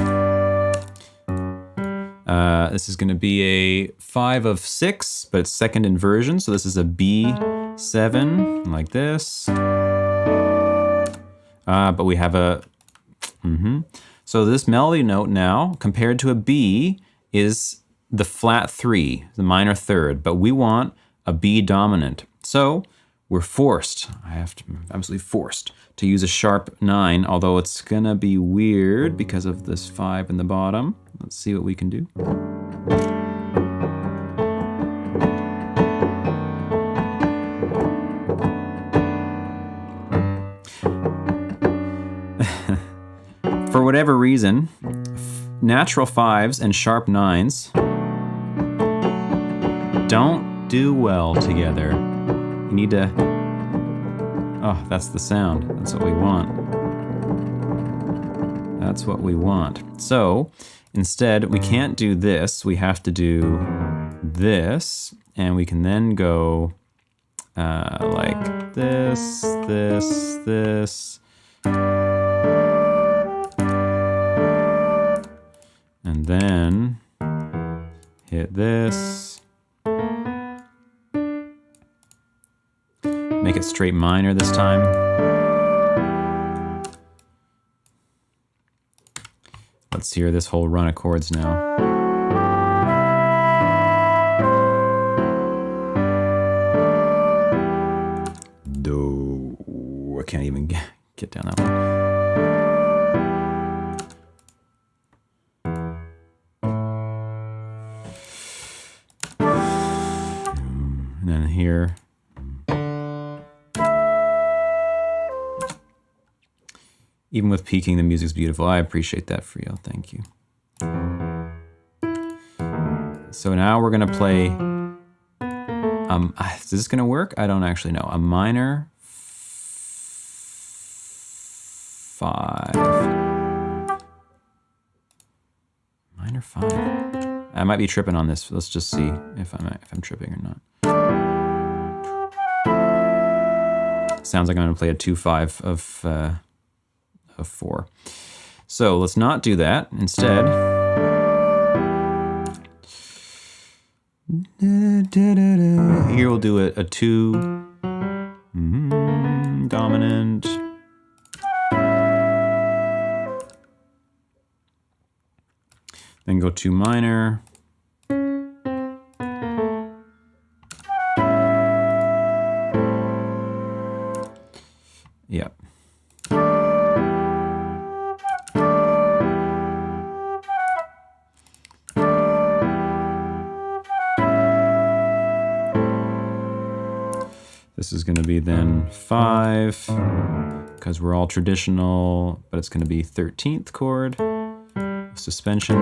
S1: a 5 of 6, but it's second inversion. So this is a B7 like this. But we have a So this melody note now, compared to a B, is the flat 3, the minor third, but we want a B dominant. So we're forced, I'm absolutely forced, to use a sharp 9, although it's gonna be weird because of this 5 in the bottom. Let's see what we can do. For whatever reason, natural 5s and sharp 9s don't do well together. You need to... Oh, that's the sound. That's what we want. That's what we want. So, instead, we can't do this. We have to do this, and we can then go like this, this, this. And then hit this. Make it straight minor this time. Let's hear this whole run of chords now. Do. I can't even get down that one. And then here. Even with peaking, the music's beautiful. I appreciate that, Frio. Thank you. So now we're gonna play, is this gonna work? I don't actually know. A minor 5. Minor 5. I might be tripping on this. Let's just see if I'm tripping or not. Sounds like I'm gonna play a 2/5 of 4. So let's not do that. Instead, here we'll do a 2 dominant. Then go 2 minor. Yep. This is going to be then 5, because we're all traditional, but it's going to be 13th chord, suspension.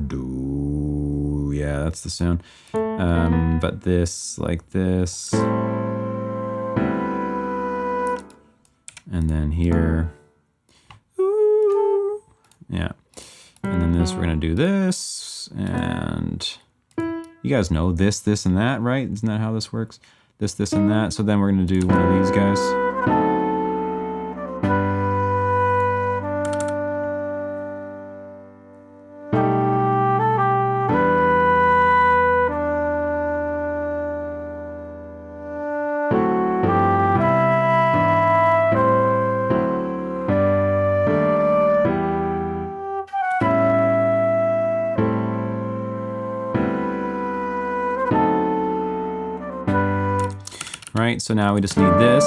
S1: Do, yeah, that's the sound. But this, like this. And then here. Ooh, yeah. And then this, we're going to do this, and you guys know this, this, and that, right? Isn't that how this works? This, this, and that. So then we're going to do one of these guys. Right, so now we just need this.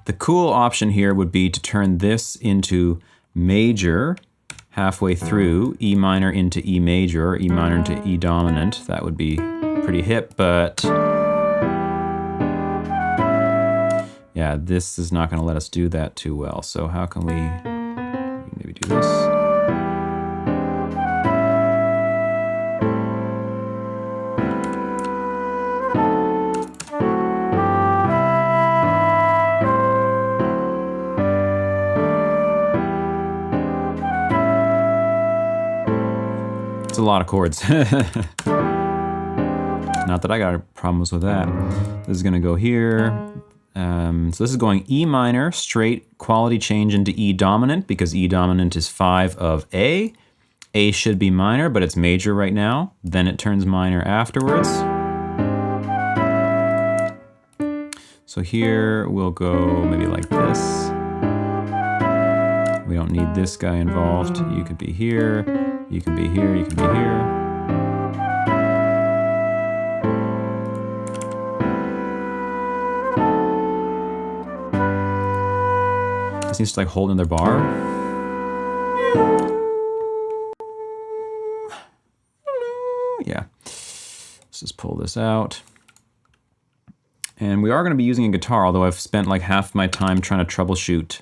S1: The cool option here would be to turn this into major halfway through, E minor into E major, or E minor into E dominant. That would be pretty hip, but yeah, this is not going to let us do that too well. So how can we maybe do this? It's a lot of chords. Not that I got problems with that. This is gonna go here. So this is going E minor, straight quality change into E dominant, because E dominant is 5 of A. A should be minor, but it's major right now. Then it turns minor afterwards. So here we'll go maybe like this. We don't need this guy involved. You could be here, you can be here, you can be here. This needs to like hold in their bar. Yeah. Let's just pull this out. And we are going to be using a guitar, although I've spent like half my time trying to troubleshoot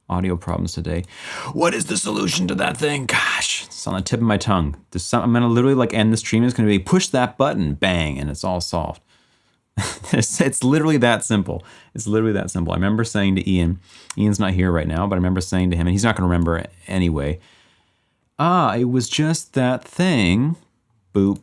S1: audio problems today. What is the solution to that thing? Gosh, it's on the tip of my tongue. I'm going to literally like end the stream. It's going to be push that button, bang, and it's all solved. It's literally that simple. It's literally that simple. I remember saying to Ian's not here right now, but I remember saying to him, and he's not going to remember anyway. It was just that thing. Boop.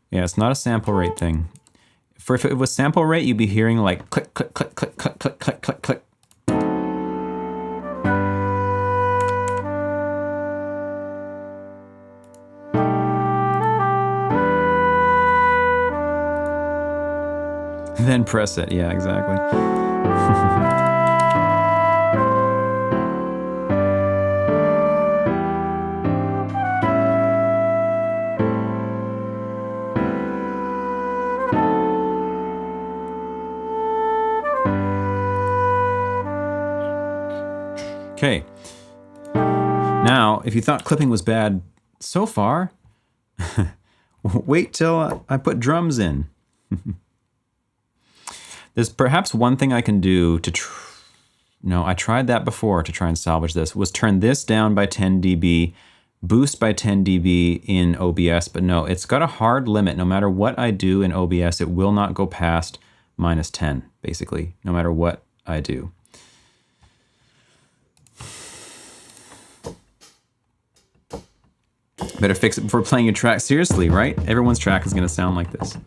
S1: Yeah, it's not a sample rate thing. For if it was sample rate, you'd be hearing like click, click, click, click, click, click, click, click, click. Then press it. Yeah, exactly. Okay. Now, if you thought clipping was bad so far, wait till I put drums in. There's perhaps one thing I can do to no, I tried that before to try and salvage this, was turn this down by 10 dB, boost by 10 dB in OBS, but no, it's got a hard limit. No matter what I do in OBS, it will not go past -10, basically, no matter what I do. Better fix it before playing your track. Seriously, right? Everyone's track is gonna sound like this.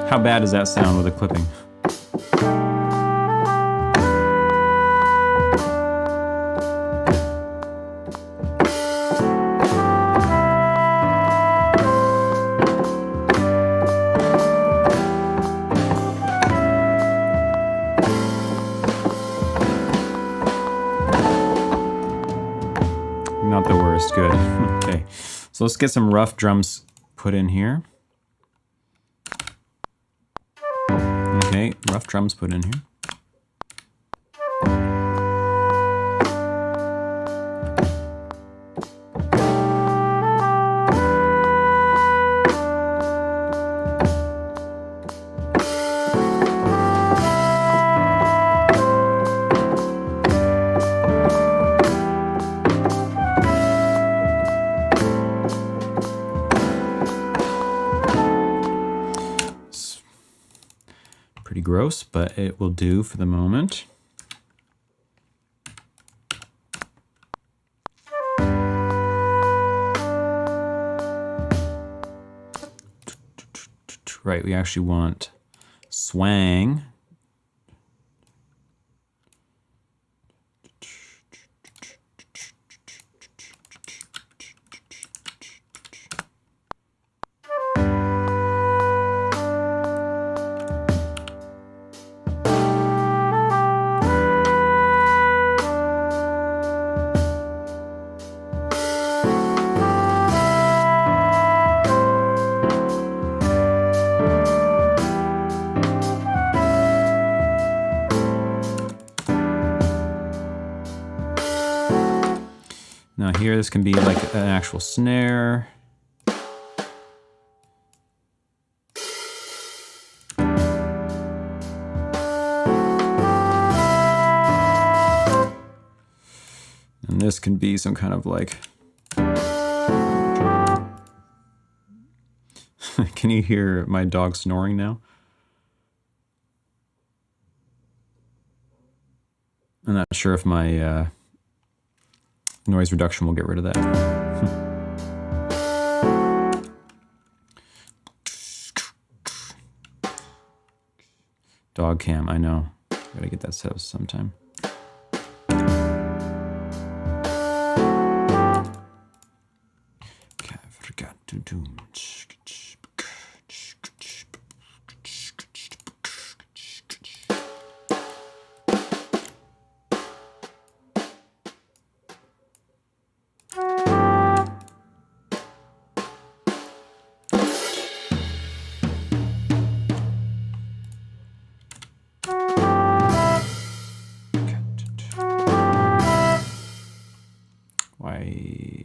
S1: How bad does that sound with a clipping? Not the worst, good. Okay, so let's get some rough drums put in here. Okay, rough drums put in here. Pretty gross, but it will do for the moment. Right, we actually want swang. Now here, this can be like an actual snare. And this can be some kind of like... Can you hear my dog snoring now? I'm not sure if my noise reduction will get rid of that. Dog cam, I know. Gotta get that set up sometime.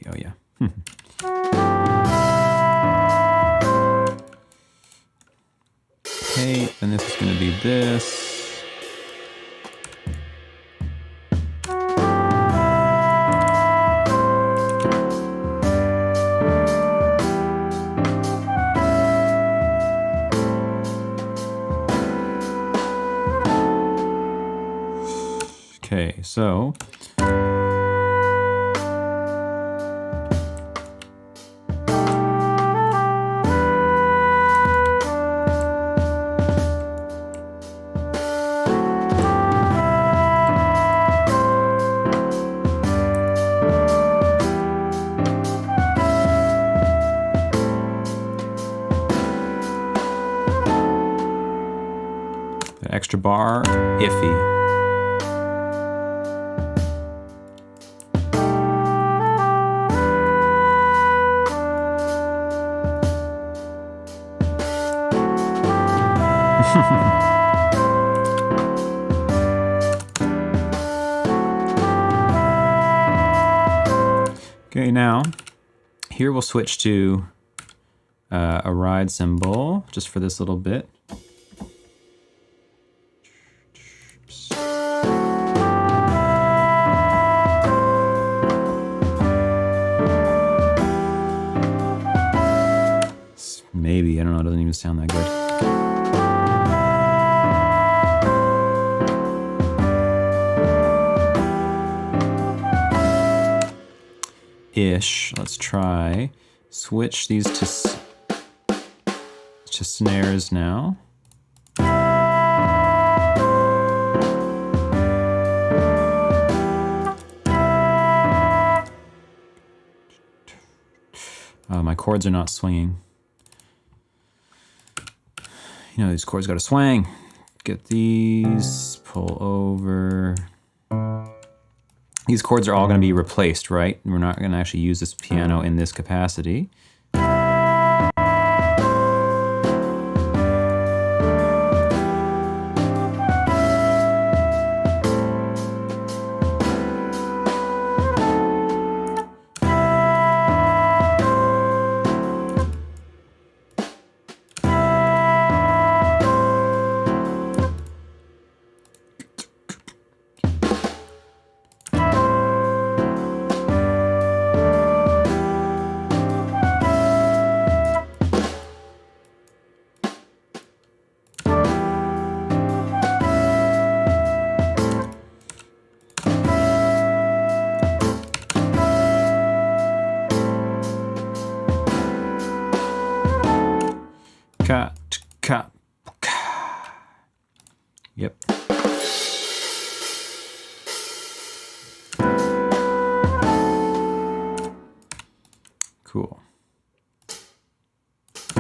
S1: Oh yeah. Okay, and this is going to be this. Okay, so the extra bar, iffy. Okay, now here we'll switch to a ride cymbal just for this little bit. Maybe, I don't know, it doesn't even sound that good. Ish. Let's try switch these to snares now. My chords are not swinging. You know, these chords got to swing. Get these, pull over. These chords are all going to be replaced, right? We're not going to actually use this piano in this capacity. Yep. Cool. So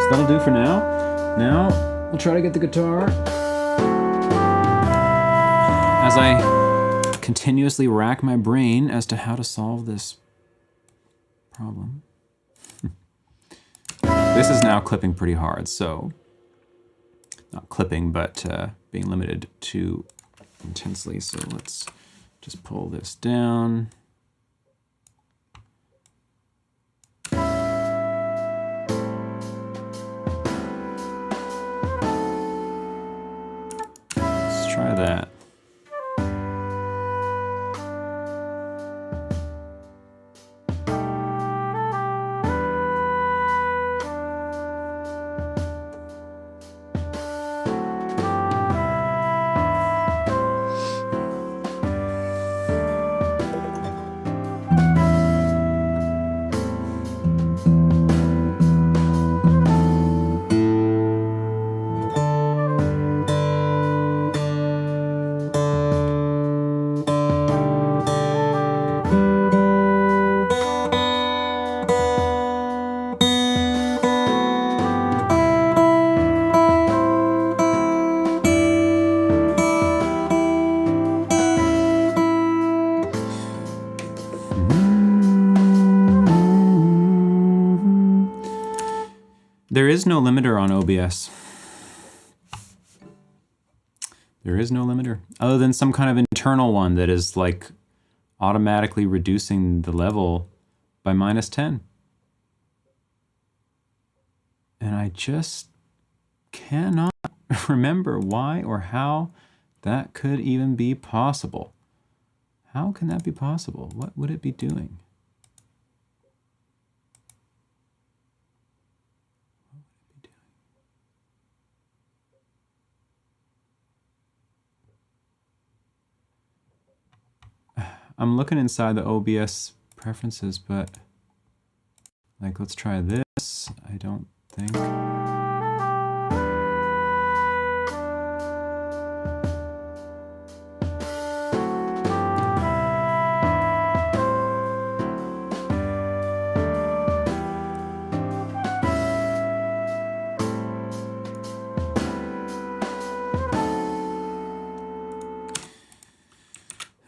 S1: that'll do for now. Now we'll try to get the guitar. As I continuously rack my brain as to how to solve this problem. This is now clipping pretty hard, so not clipping, but being limited too intensely. So let's just pull this down. Let's try that. there is no limiter on OBS. There is no limiter, other than some kind of internal one that is like automatically reducing the level by -10. And I just cannot remember why or how that could even be possible. How can that be possible? What would it be doing? I'm looking inside the OBS preferences, but like, let's try this. I don't think.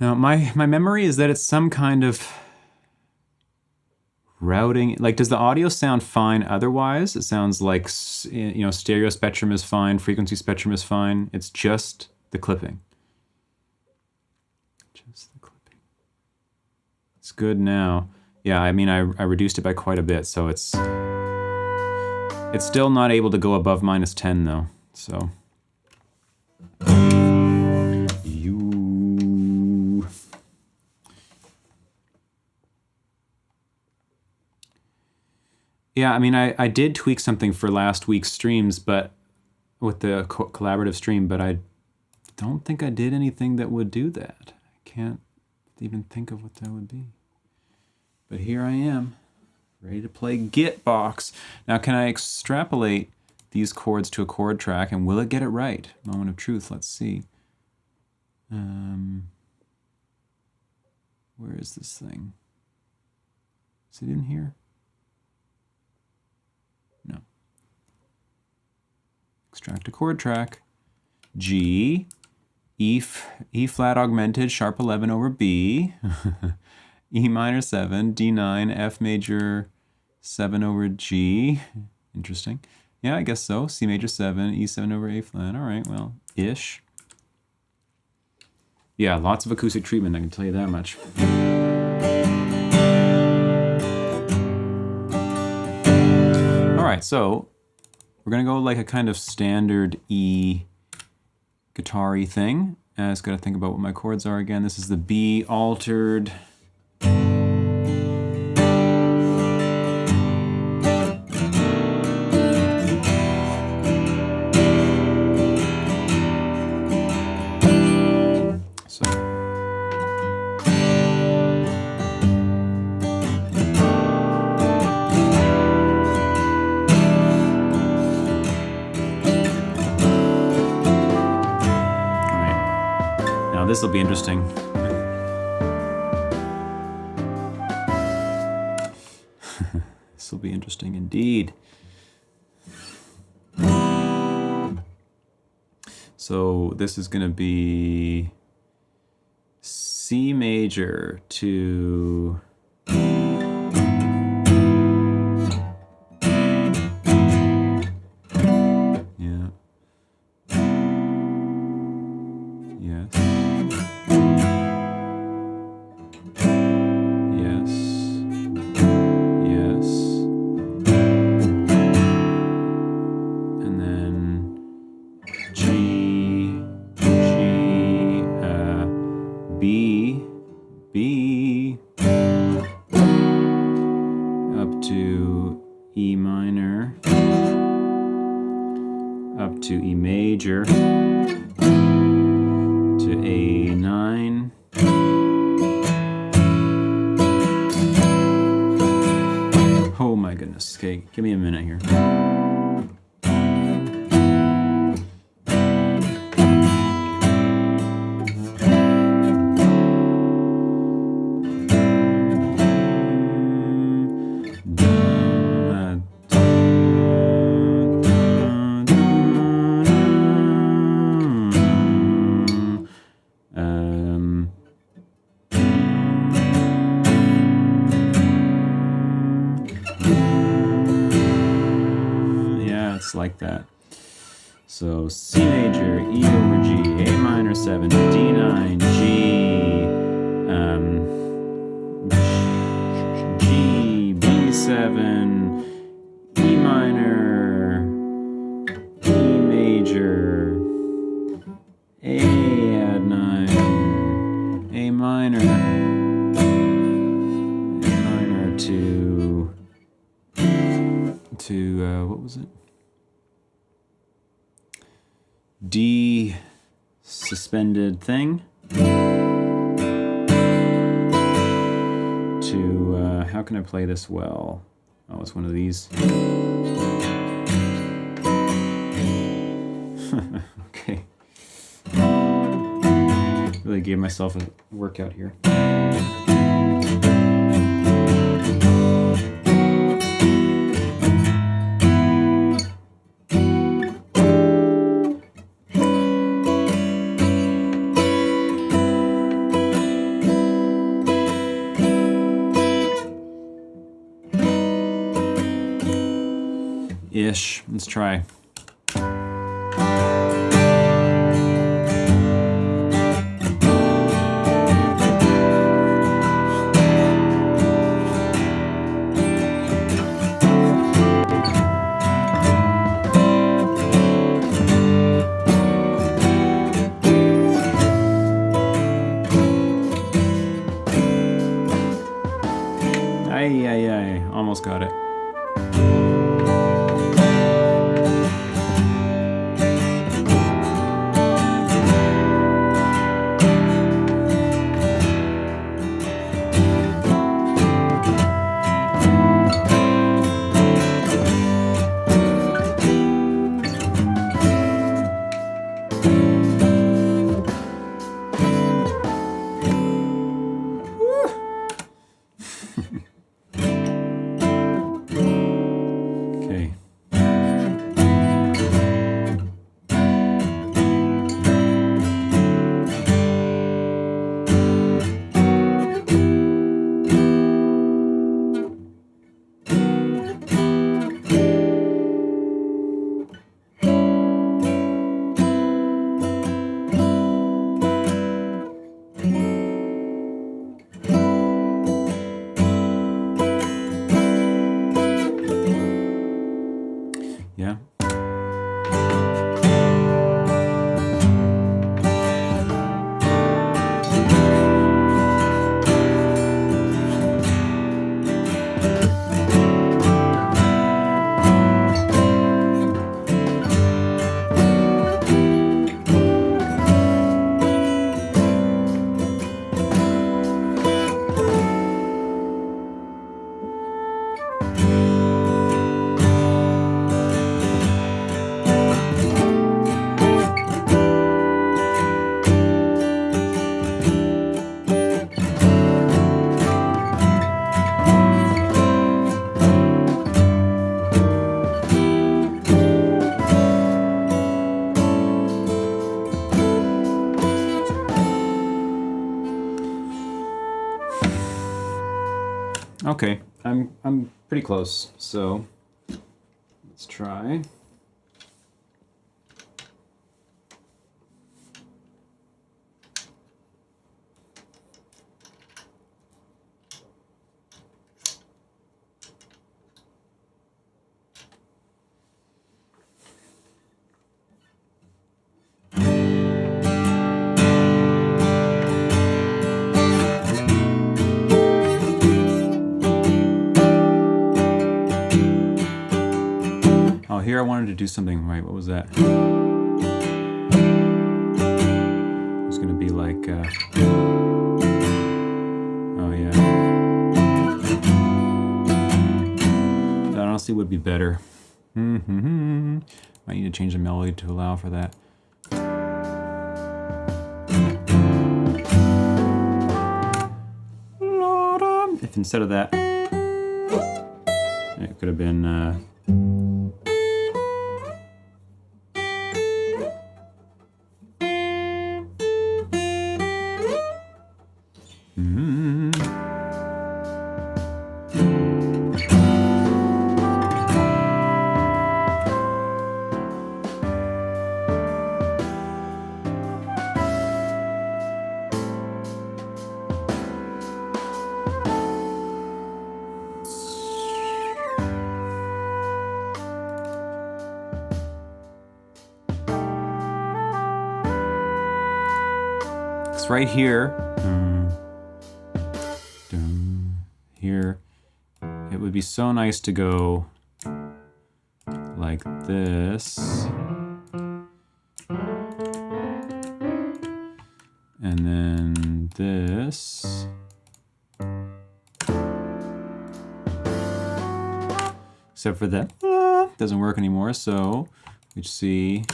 S1: Now, my memory is that it's some kind of routing. Like, does the audio sound fine otherwise? It sounds like, you know, stereo spectrum is fine, frequency spectrum is fine. It's just the clipping. Just the clipping. It's good now. Yeah, I mean, I reduced it by quite a bit, so it's still not able to go above -10 though, so. Yeah, I mean, I did tweak something for last week's streams, but with the collaborative stream, but I don't think I did anything that would do that. I can't even think of what that would be. But here I am, ready to play Gitbox. Now, can I extrapolate these chords to a chord track, and will it get it right? Moment of truth, let's see. Where is this thing? Is it in here? No. Extract a chord track. G, E flat augmented, sharp 11 over B, E minor 7, D9, F major 7 over G. Interesting. Yeah, I guess so. C major 7, E7 over A flat. All right, well, ish. Yeah, lots of acoustic treatment, I can tell you that much. All right, so we're gonna go like a kind of standard E guitar-y thing. And I just gotta think about what my chords are again. This is the B altered. This will be interesting. This will be interesting indeed. So this is going to be C major to give me a minute here. like that. So C major, E over G, A minor 7, D9, G, B7, E minor, E major, A add 9, A minor to what was it? D suspended thing to how can I play this well? Oh, it's one of these. Okay. Really gave myself a workout here. Ish. Let's try. Ay, almost got it. Yeah. Okay, I'm pretty close, so let's try. Here I wanted to do something right. What was that? It was going to be like, oh yeah. That honestly would be better. Might need to change the melody to allow for that. If instead of that, it could have been, Because right here, here, it would be so nice to go like this. And then this. Except for that, doesn't work anymore, so we see.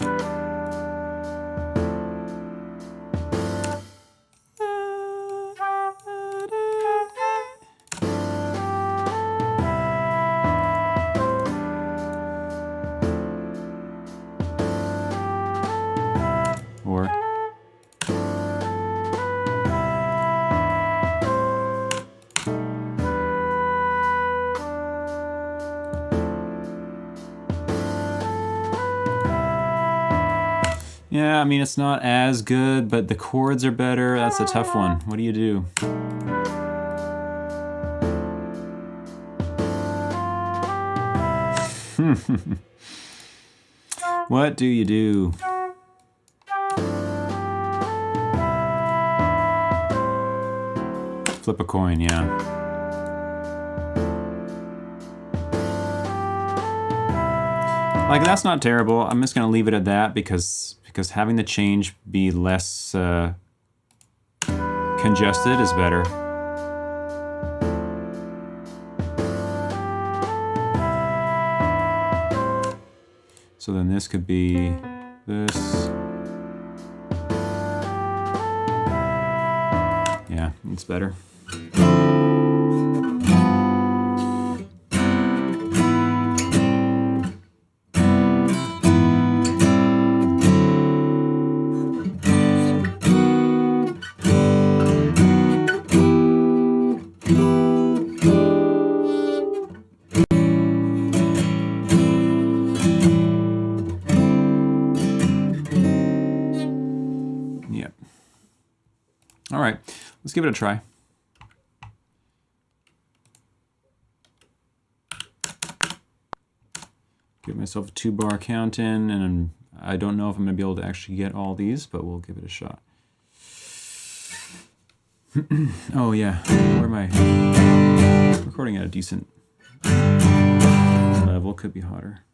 S1: Or yeah, I mean, it's not as good, but the chords are better. That's a tough one. What do you do? What do you do? Flip a coin, yeah. Like, that's not terrible. I'm just gonna leave it at that because having the change be less congested is better. So then this could be this. Yeah, it's better. All right, let's give it a try. Give myself a 2-bar count in, and I don't know if I'm gonna be able to actually get all these, but we'll give it a shot. Oh yeah, where am I? Recording at a decent level, could be hotter.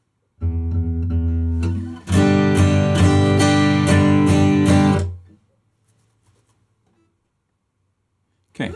S1: Okay.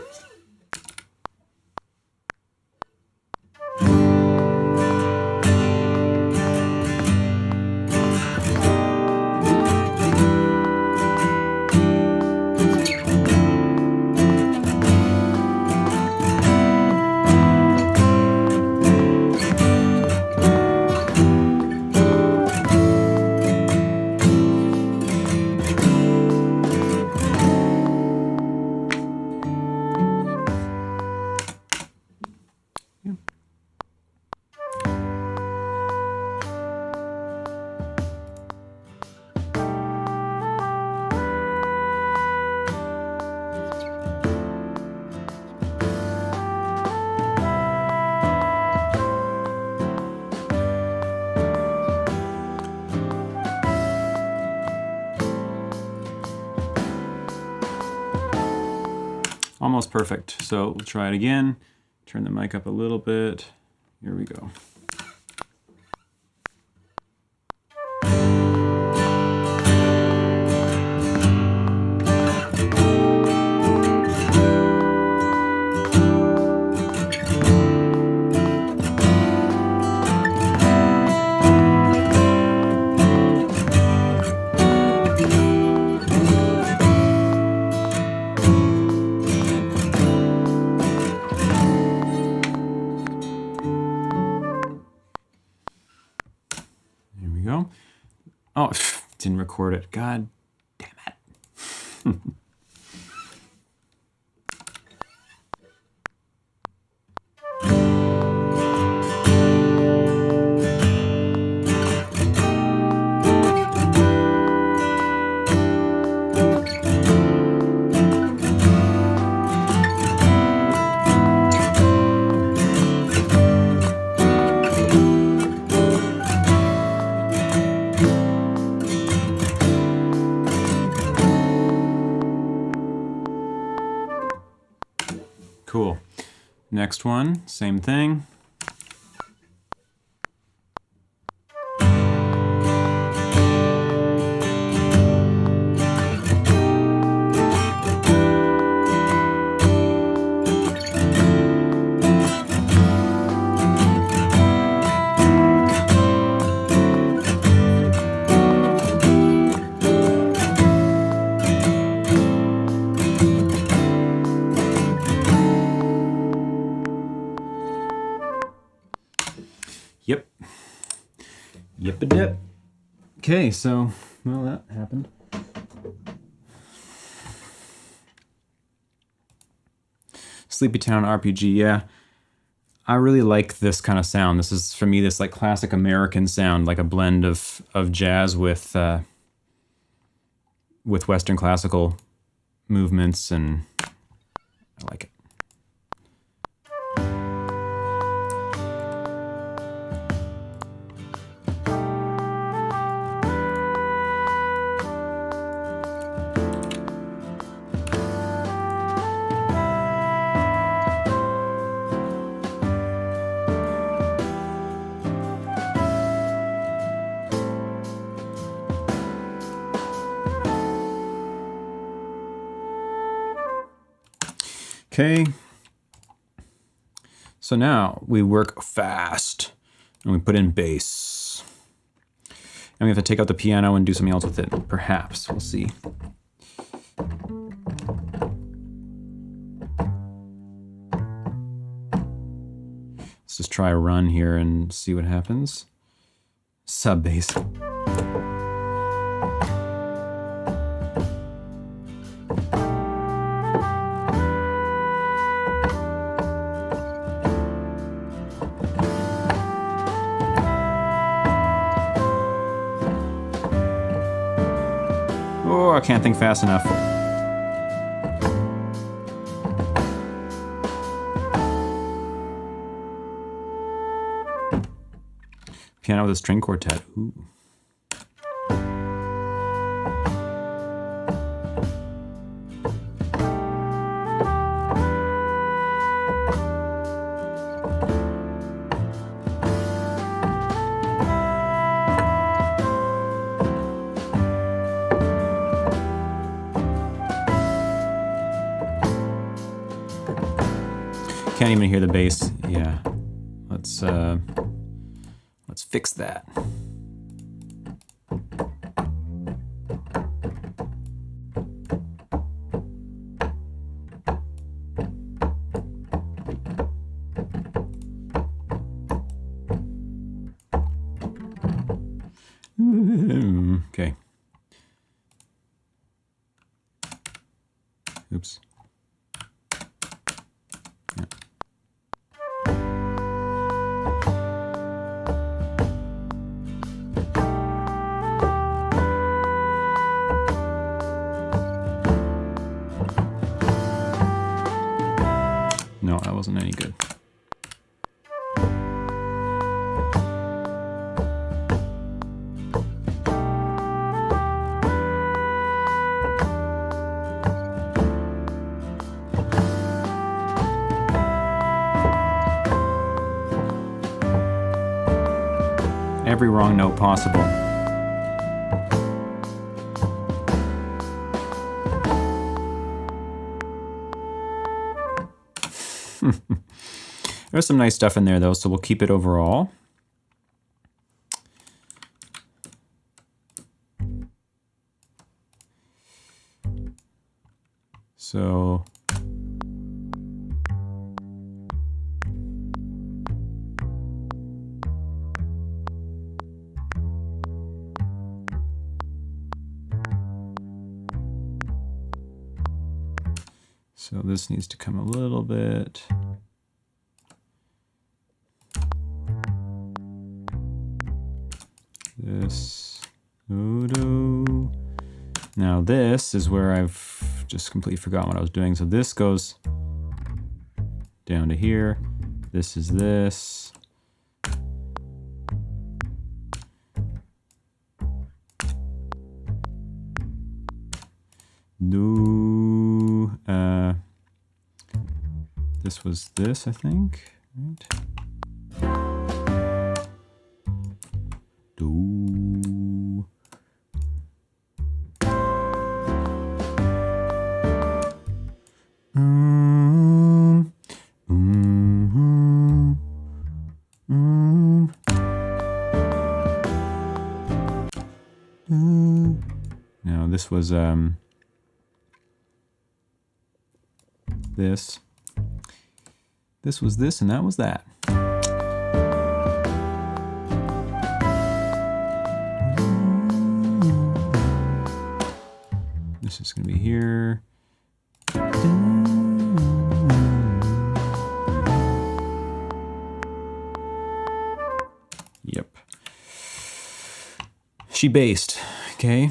S1: Almost perfect. So we'll try it again. Turn the mic up a little bit. Here we go. Oh, didn't record it. God damn it. Next one, same thing. Yep. Yip-a-dip. Okay, so, well, that happened. Sleepy Town RPG, yeah. I really like this kind of sound. This is, for me, this like classic American sound, like a blend of jazz with Western classical movements, and I like it. Okay, so now we work fast and we put in bass. And we have to take out the piano and do something else with it, perhaps. We'll see. Let's just try a run here and see what happens. Sub bass. Oh, I can't think fast enough. Piano with a string quartet. Ooh. Can't even hear the bass. Yeah, let's fix that. Okay. Oops. Yeah. No, that wasn't any good. Every wrong note possible. There's some nice stuff in there though, so we'll keep it overall. So this needs to come a little bit. This. Now this is where I've just completely forgotten what I was doing. So this goes down to here. This is this. This was this, I think. Right. Do. No, this was this. This was this, and that was that. This is going to be here. Yep. She based, okay?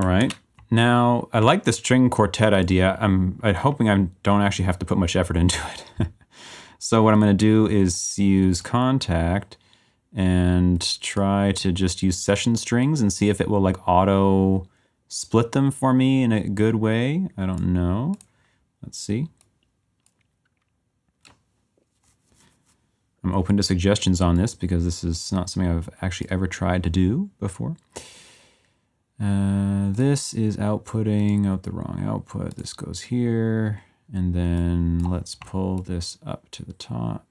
S1: All right. Now, I like the string quartet idea. I'm hoping I don't actually have to put much effort into it. So what I'm going to do is use contact and try to just use session strings and see if it will like auto split them for me in a good way. I don't know. Let's see. I'm open to suggestions on this because this is not something I've actually ever tried to do before. This is outputting out the wrong output. This goes here, and then let's pull this up to the top.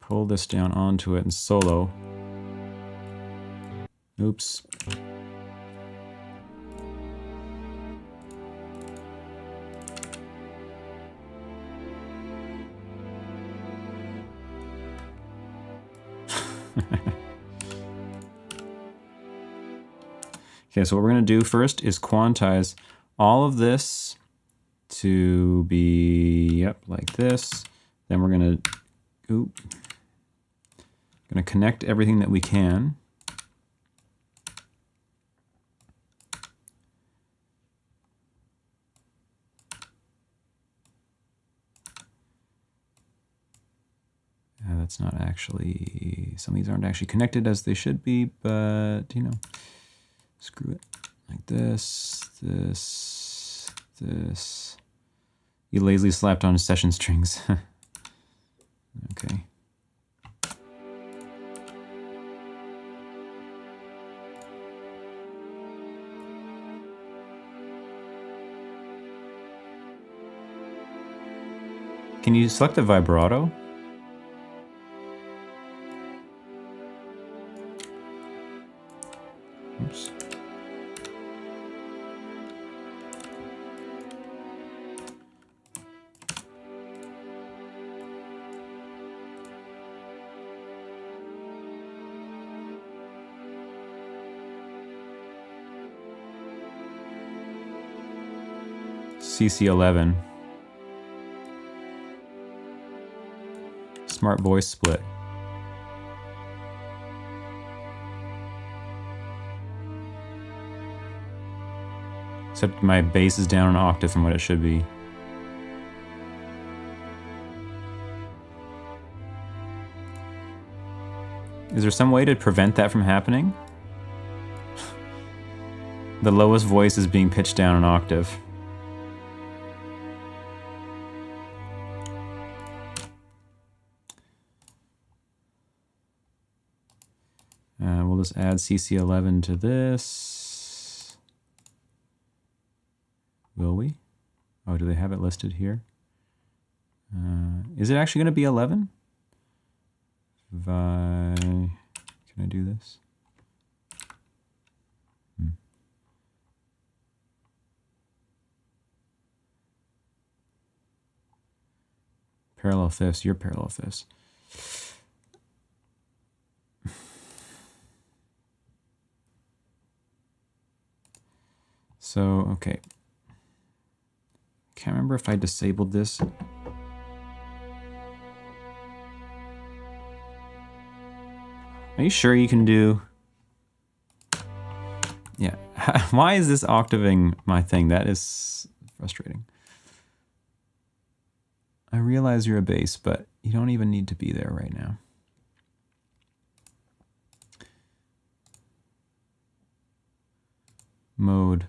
S1: Pull this down onto it and solo. Oops. Okay, so what we're going to do first is quantize all of this to be, yep, like this. Then we're going to connect everything that we can. That's not actually, some of these aren't actually connected as they should be, but you know. Screw it. Like this, this, this. You lazily slapped on session strings. Okay. Can you select the vibrato? Oops. CC11. Smart voice split. Except my bass is down an octave from what it should be. Is there some way to prevent that from happening? The lowest voice is being pitched down an octave. We'll just add CC11 to this. Will we? Oh, do they have it listed here? Is it actually going to be 11? Can I do this? Parallel fifths, your parallel fifths. So, okay. Can't remember if I disabled this. Are you sure you can do... Yeah. Why is this octaving my thing? That is frustrating. I realize you're a bass, but you don't even need to be there right now. Mode.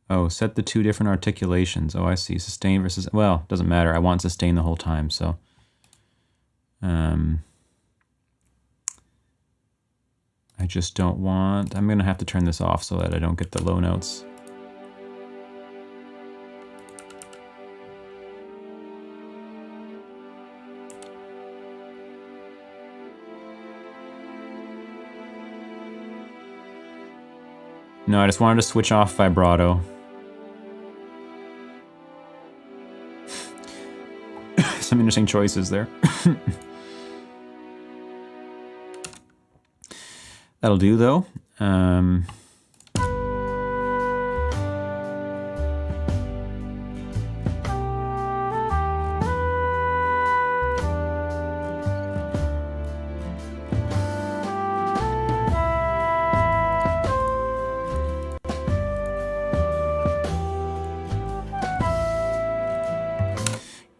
S1: Oh, set the 2 different articulations. Oh, I see. Sustain versus... Well, doesn't matter. I want sustain the whole time, so... I just don't want... I'm going to have to turn this off so that I don't get the low notes. No, I just wanted to switch off vibrato. Some interesting choices there. That'll do, though.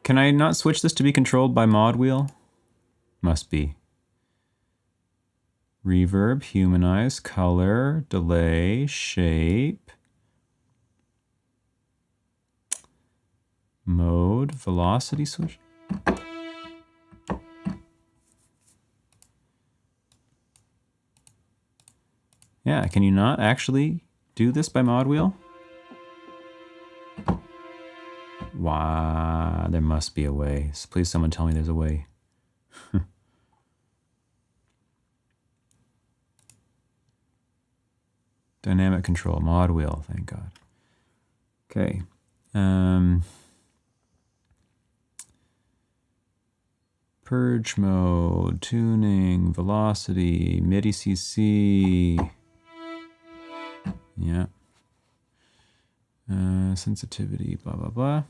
S1: Can I not switch this to be controlled by mod wheel? Must be. Reverb, humanize, color, delay, shape, mode, velocity switch. Yeah, can you not actually do this by mod wheel? Wow, there must be a way. So please someone tell me there's a way. Dynamic control, mod wheel, thank God. Okay. Purge mode, tuning, velocity, MIDI CC. Yeah. Sensitivity, blah, blah, blah.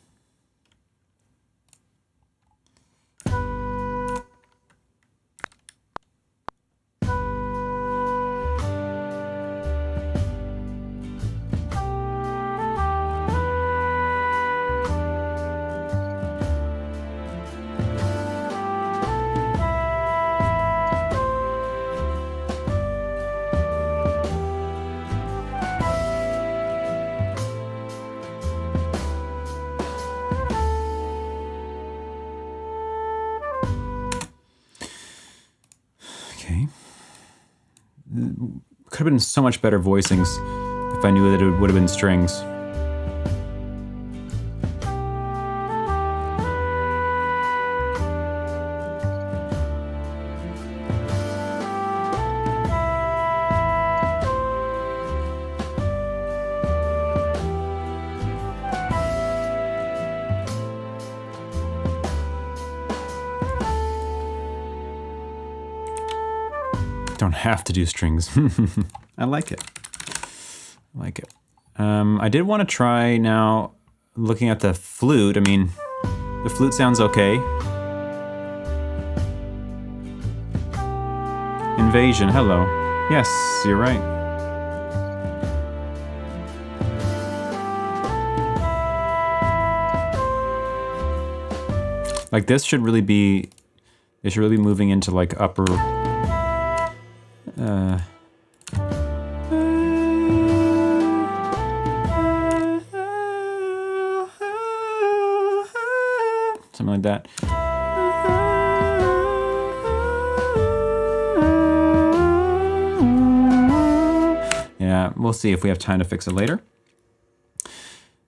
S1: Could have been so much better voicings if I knew that it would have been strings. Don't have to do strings. I like it. I like it. I did want to try now looking at the flute. I mean, the flute sounds okay. Invasion, hello. Yes, you're right. Like this should really be, it should really be moving into like upper, something like that. Yeah, we'll see if we have time to fix it later.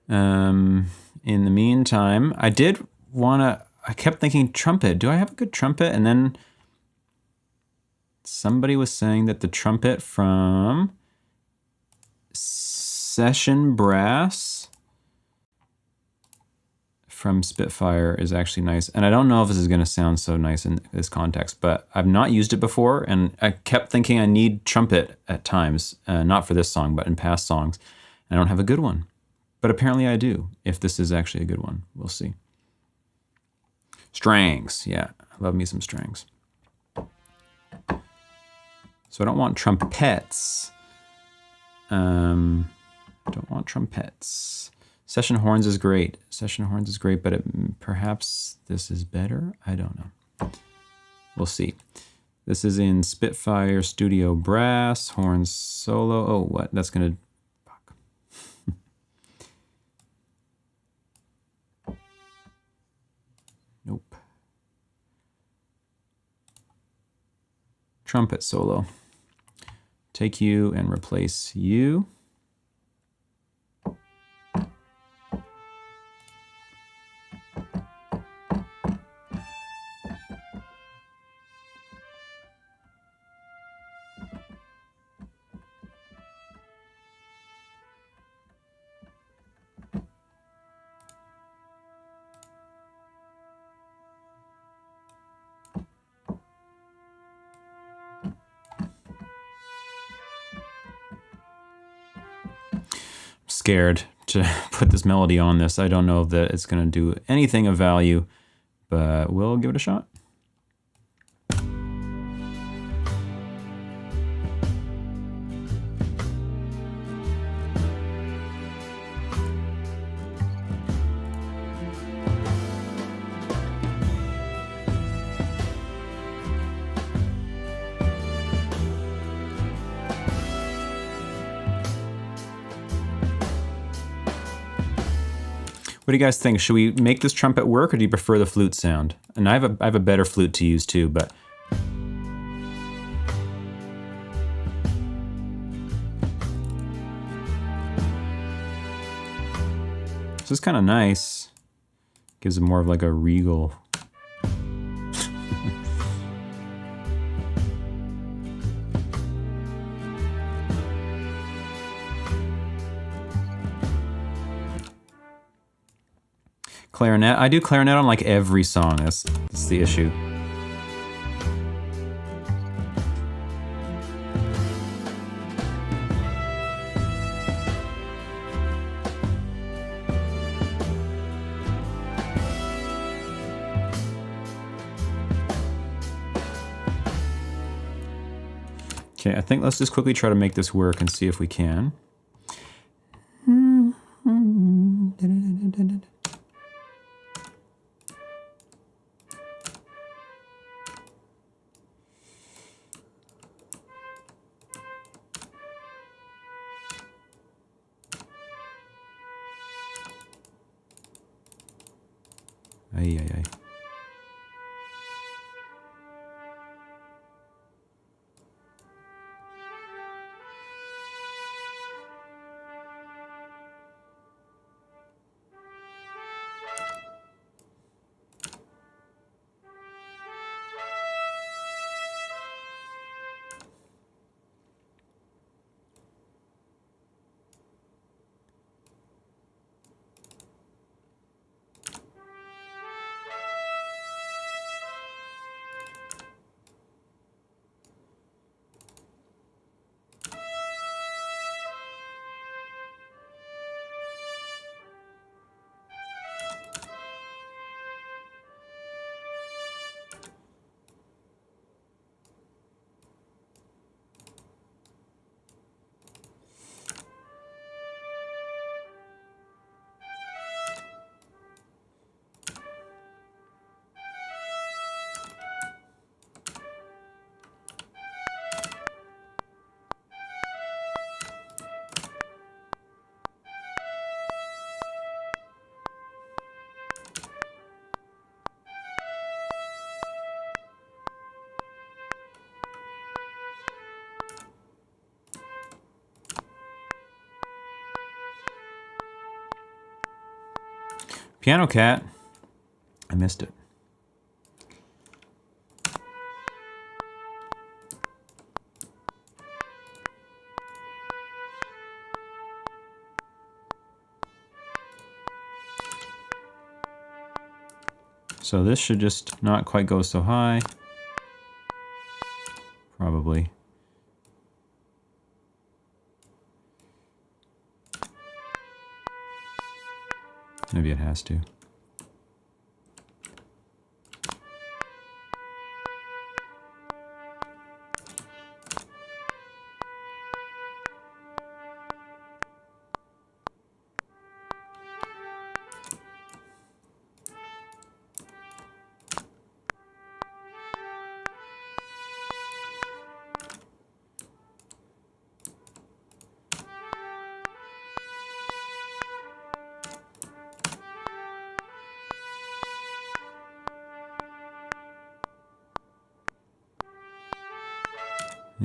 S1: In the meantime, I kept thinking trumpet. Do I have a good trumpet? And then somebody was saying that the trumpet from Session Brass from Spitfire is actually nice. And I don't know if this is going to sound so nice in this context, but I've not used it before. And I kept thinking I need trumpet at times, not for this song, but in past songs. And I don't have a good one. But apparently I do, if this is actually a good one. We'll see. Strings. Yeah, I love me some strings. So I don't want trumpets. Don't want trumpets. Session horns is great. Session horns is great, but perhaps this is better? I don't know. We'll see. This is in Spitfire Studio Brass, horns solo. Oh, what? That's gonna... Nope. Trumpet solo. Take you and replace you. Scared to put this melody on this. I don't know that it's going to do anything of value, but we'll give it a shot. What do you guys think? Should we make this trumpet work, or do you prefer the flute sound? And I have a better flute to use too, but this is kind of nice. Gives it more of like a regal. Clarinet. I do clarinet on like every song. That's the issue. Okay, I think let's just quickly try to make this work and see if we can. Ay, ay, ay. Piano Cat. I missed it. So this should just not quite go so high. Probably. Maybe it has to.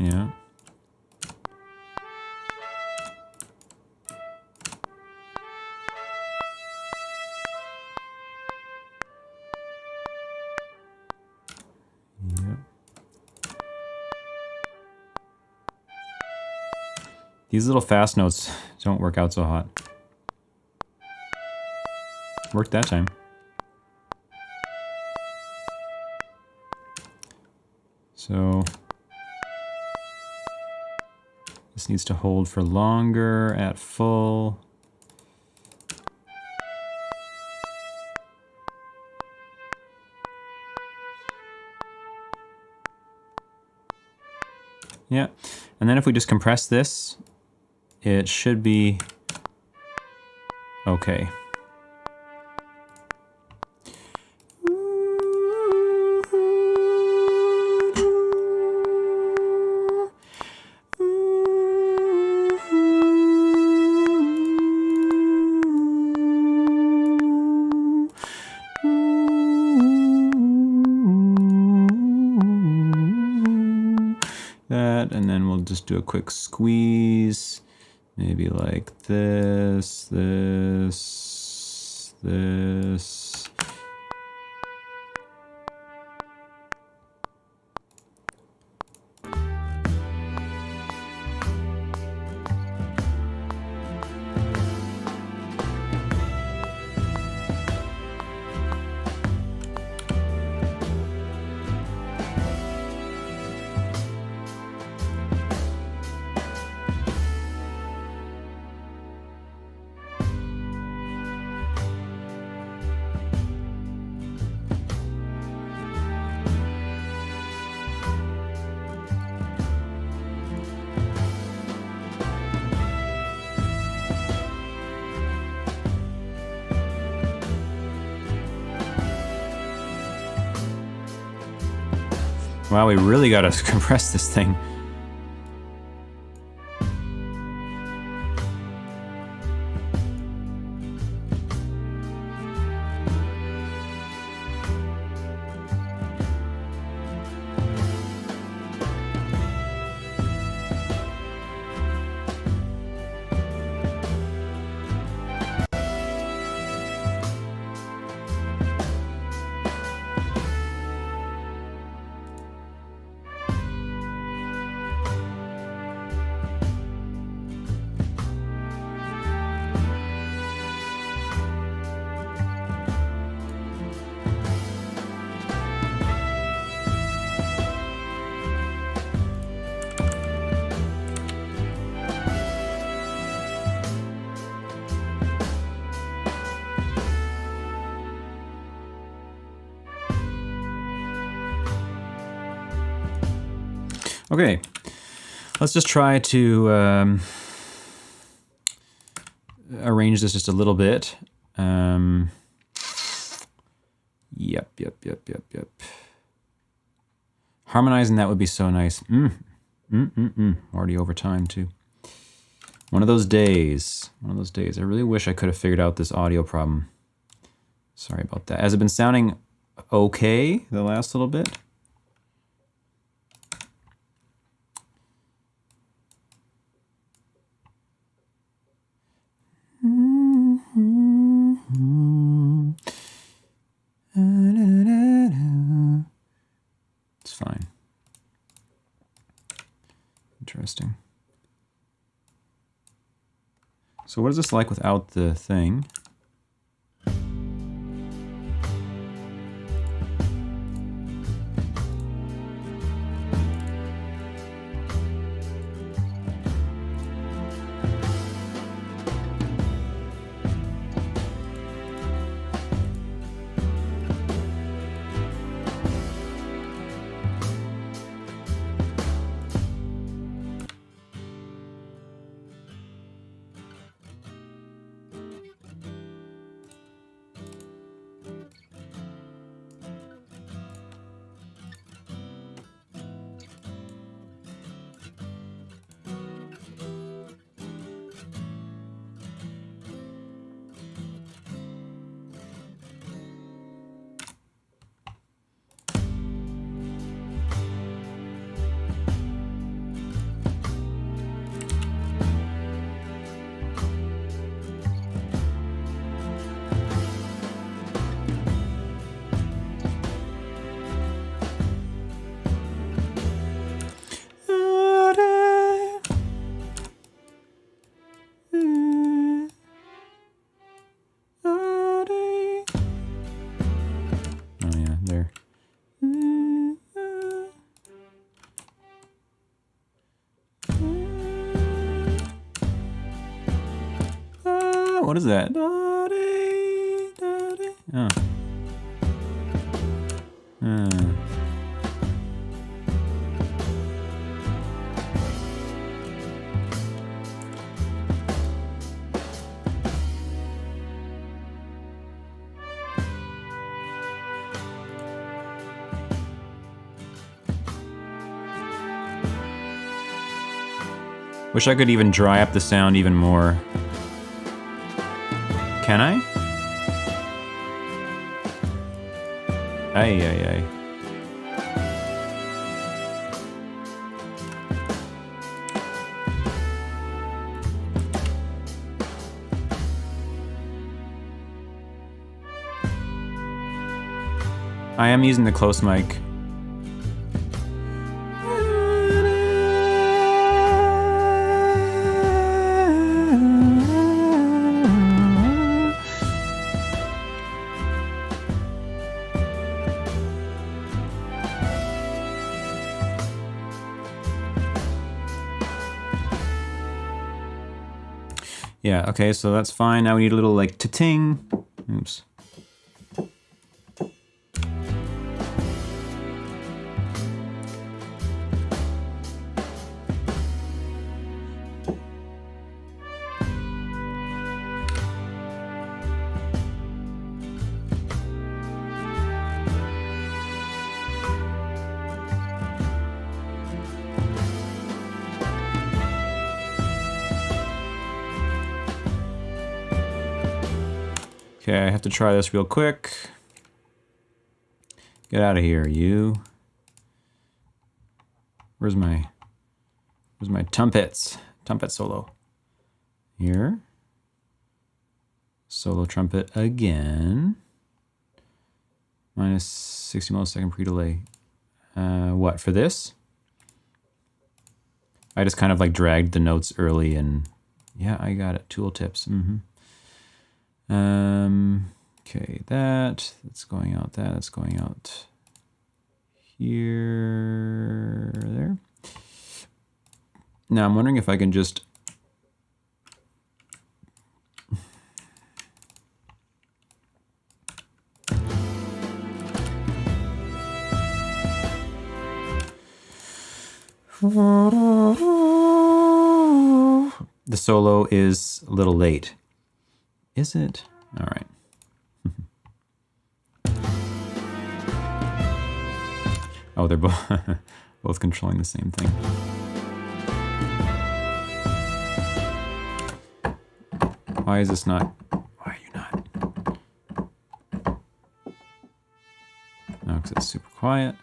S1: Yeah. Yep. These little fast notes don't work out so hot. Worked that time. So this needs to hold for longer at full. Yeah, and then if we just compress this, it should be okay. That, and then we'll just do a quick squeeze, maybe like this, this, this. Wow, we really gotta compress this thing. Okay, let's just try to arrange this just a little bit. Yep. Harmonizing that would be so nice. Already over time too. One of those days. I really wish I could have figured out this audio problem. Sorry about that. Has it been sounding okay the last little bit? It's fine. Interesting. So what is this like without the thing? Oh yeah, there. What is that? Oh. Wish I could even dry up the sound even more. Can I? Ay, ay, ay. I am using the close mic. Yeah, okay, so that's fine. Now we need a little like ta-ting. Oops. Okay, I have to try this real quick. Get out of here, you. Where's my trumpets? Trumpet solo. Here. Solo trumpet again. Minus 60 millisecond pre-delay. What, for this? I just kind of like dragged the notes early and yeah, I got it. Tooltips. Okay, that's going out, that's going out here, there. Now I'm wondering if I can just the solo is a little late. Is it? All right. Oh, they're both controlling the same thing. Why is this not? Why are you not? Oh, because it's super quiet.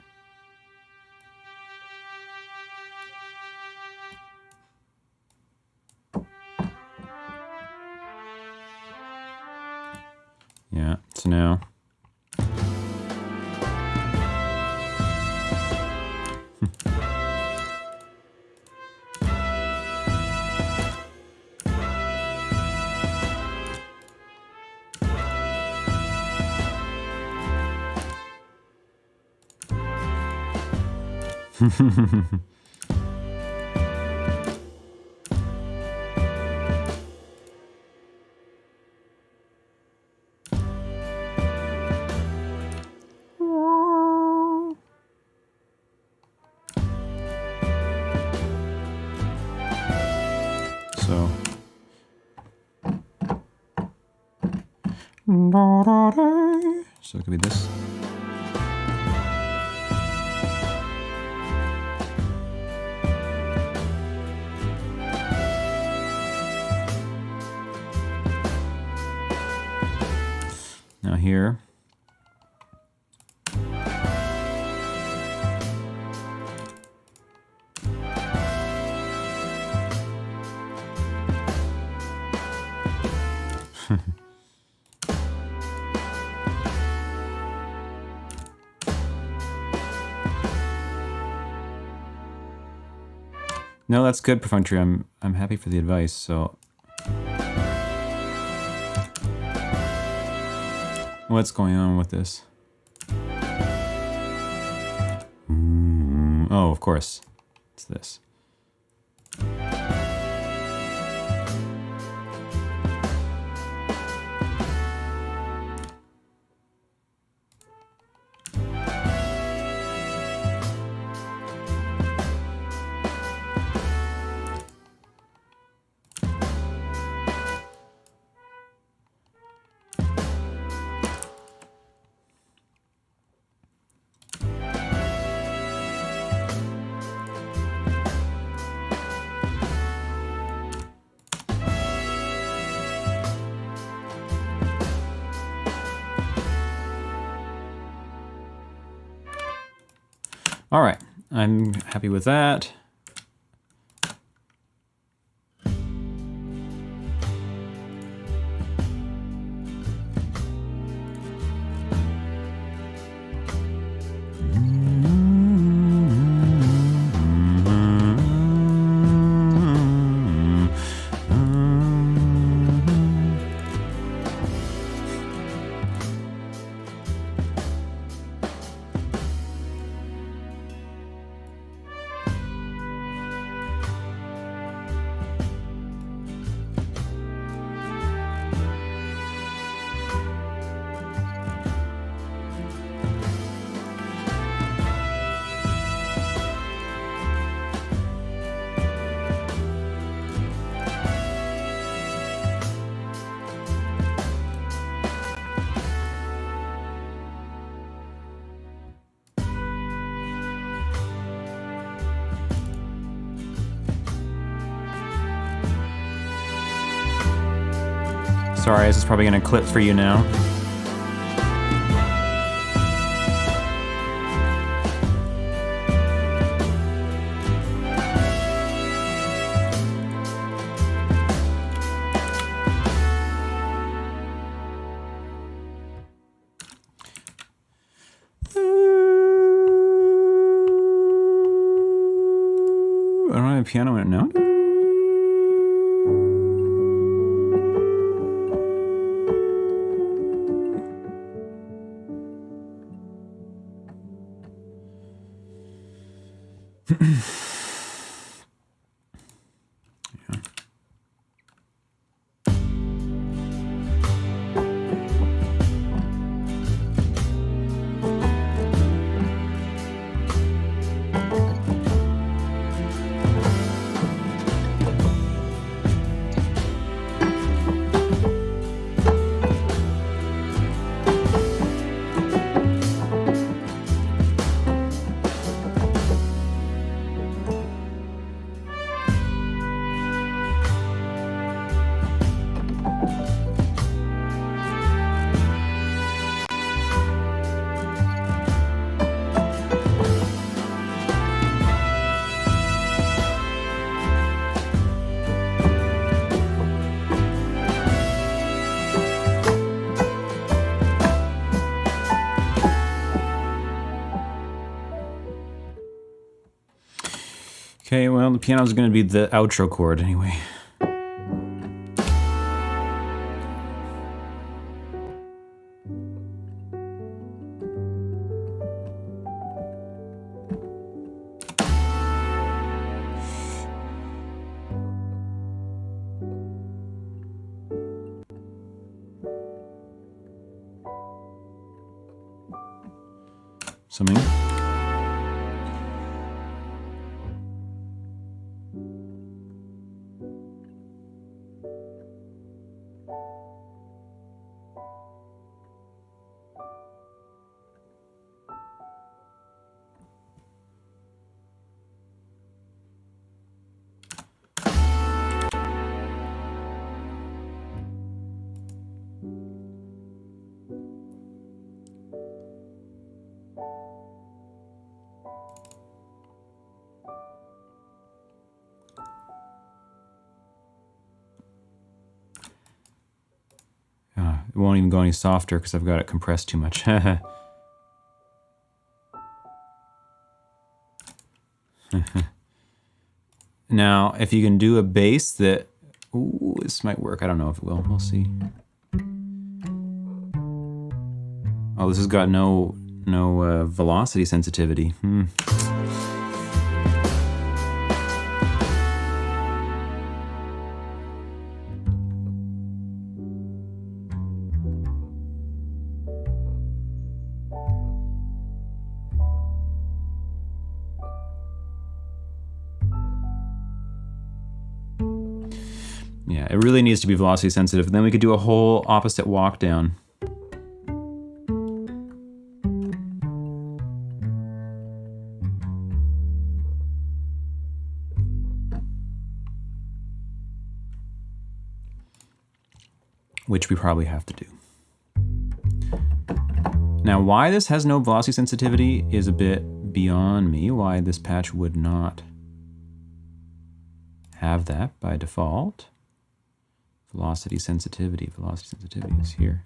S1: Yeah, so now. So it could be this. Now here. No, that's good, Perfunctory. I'm happy for the advice. So What's going on with this? Oh, of course. It's this. All right, I'm happy with that. Sorry, this is probably gonna clip for you now. I don't have a piano in it now. Okay, well, the piano's gonna be the outro chord anyway. Something. It won't even go any softer because I've got it compressed too much. Now, if you can do a bass that Ooh, this might work. I don't know if it will. We'll see. Oh, this has got no velocity sensitivity. Yeah, it really needs to be velocity sensitive. Then we could do a whole opposite walk down. Which we probably have to do. Now, why this has no velocity sensitivity is a bit beyond me. Why this patch would not have that by default. Velocity sensitivity is here.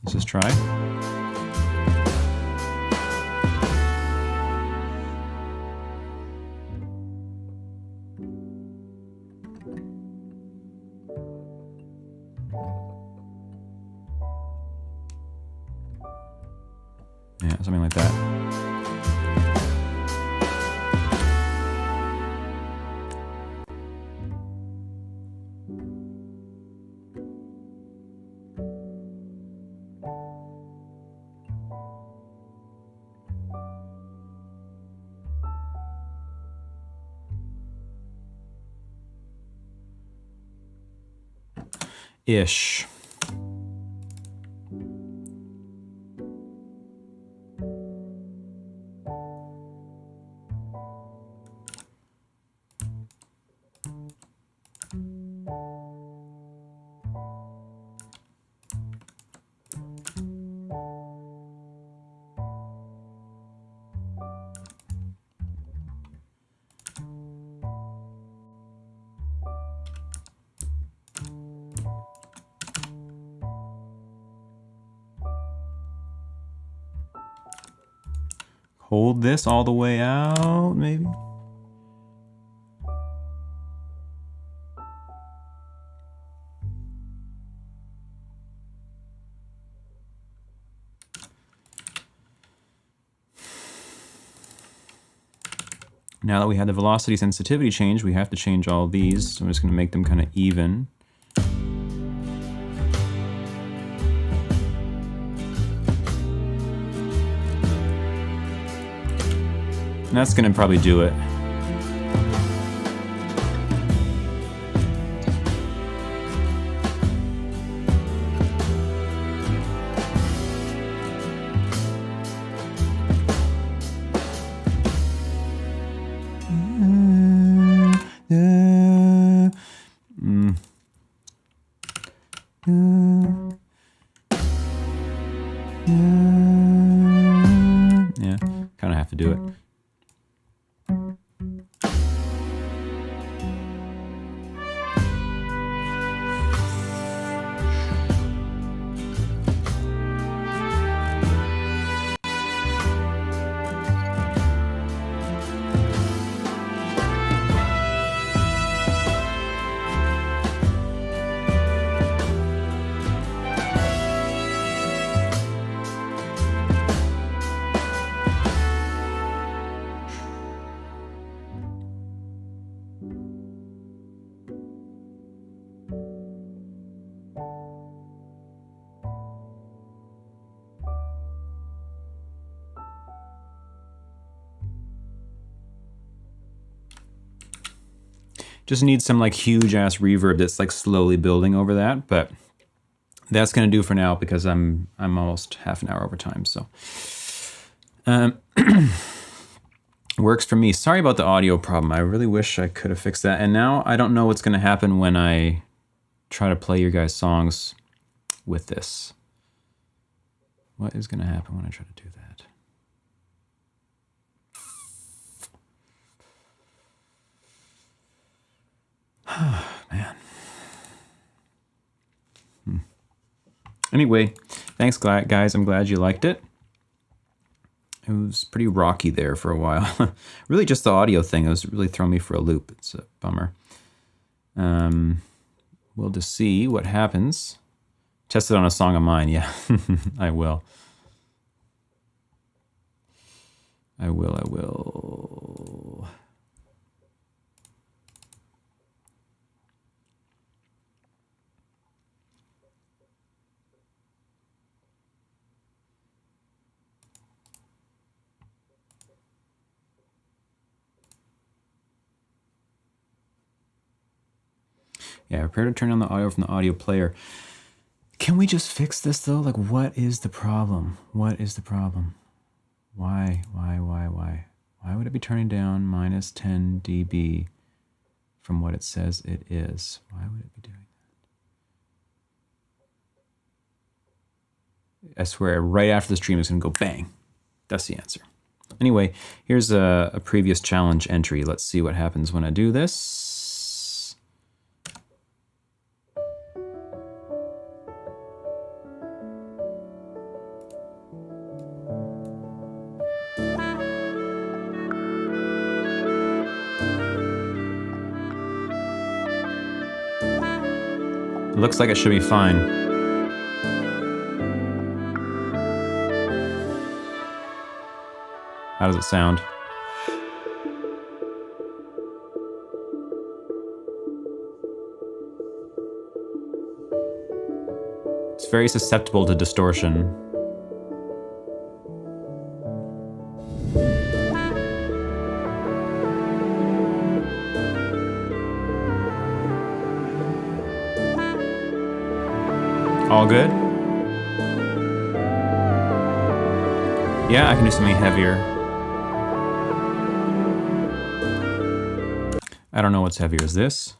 S1: Let's just try. Yeah, something like that. Ish. Hold this all the way out, maybe? Now that we had the velocity sensitivity change, we have to change all these. So I'm just going to make them kind of even. And that's going to probably do it. Yeah, kind of have to do it. Just needs some like huge ass reverb that's like slowly building over that, but that's gonna do for now because I'm almost half an hour over time, so. Works for me. Sorry about the audio problem. I really wish I could have fixed that. And now I don't know what's gonna happen when I try to play your guys' songs with this. What is gonna happen when I try to do that? Man. Anyway, thanks guys. I'm glad you liked it. It was pretty rocky there for a while. Really just the audio thing. It was really throwing me for a loop. It's a bummer. We'll just see what happens. Test it on a song of mine. Yeah, I will. I will. Yeah, prepare to turn on the audio from the audio player. Can we just fix this though? Like, what is the problem? What is the problem? Why? Why would it be turning down minus 10 dB from what it says it is? Why would it be doing that? I swear, right after the stream, it's going to go bang. That's the answer. Anyway, here's a previous challenge entry. Let's see what happens when I do this. Looks like it should be fine. How does it sound? It's very susceptible to distortion. All good? Yeah, I can do something heavier. I don't know what's heavier. Is this?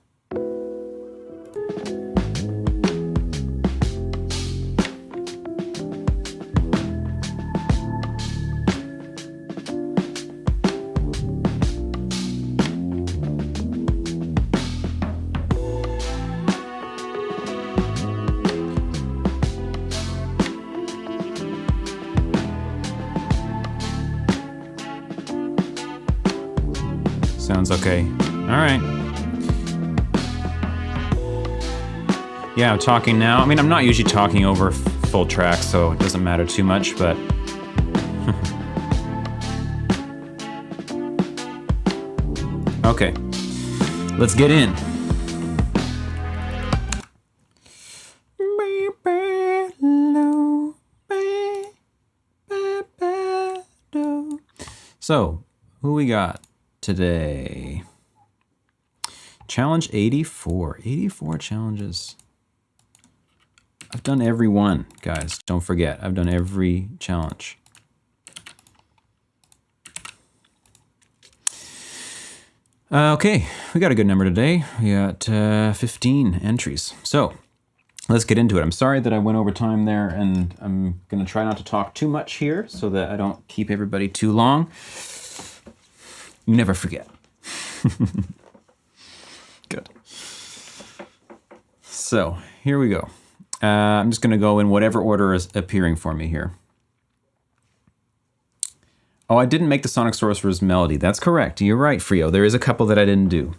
S1: Sounds okay. All right. Yeah, I'm talking now. I mean, I'm not usually talking over full tracks, so it doesn't matter too much, but... Okay. Let's get in. So, who we got today? Challenge 84. 84 challenges. I've done every one, guys. Don't forget, I've done every challenge. Okay, we got a good number today. We got 15 entries. So, let's get into it. I'm sorry that I went over time there, and I'm going to try not to talk too much here so that I don't keep everybody too long. You never forget. Good. So, here we go. I'm just going to go in whatever order is appearing for me here. Oh, I didn't make the Sonic Sorcerer's melody. That's correct. You're right, Frio. There is a couple that I didn't do.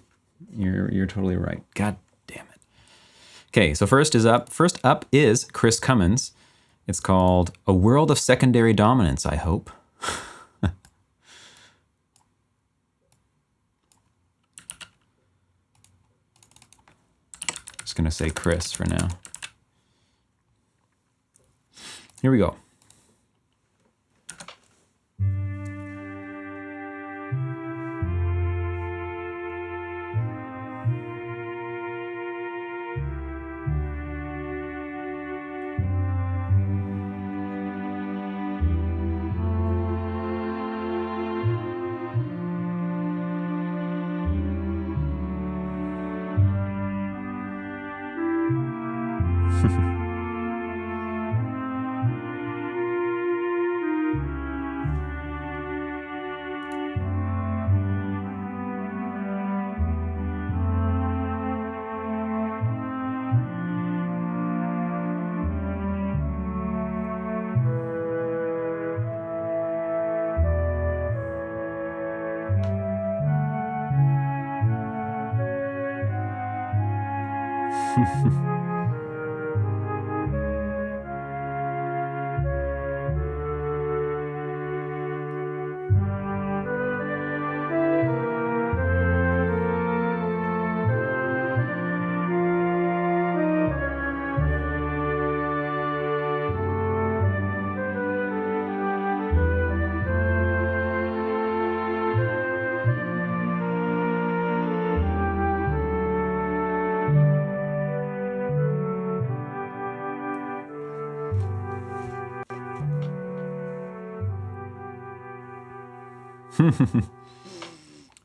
S1: You're totally right. God damn it. Okay, so first up is Chris Cummins. It's called A World of Secondary Dominance, I hope. Just gonna say Chris for now. Here we go.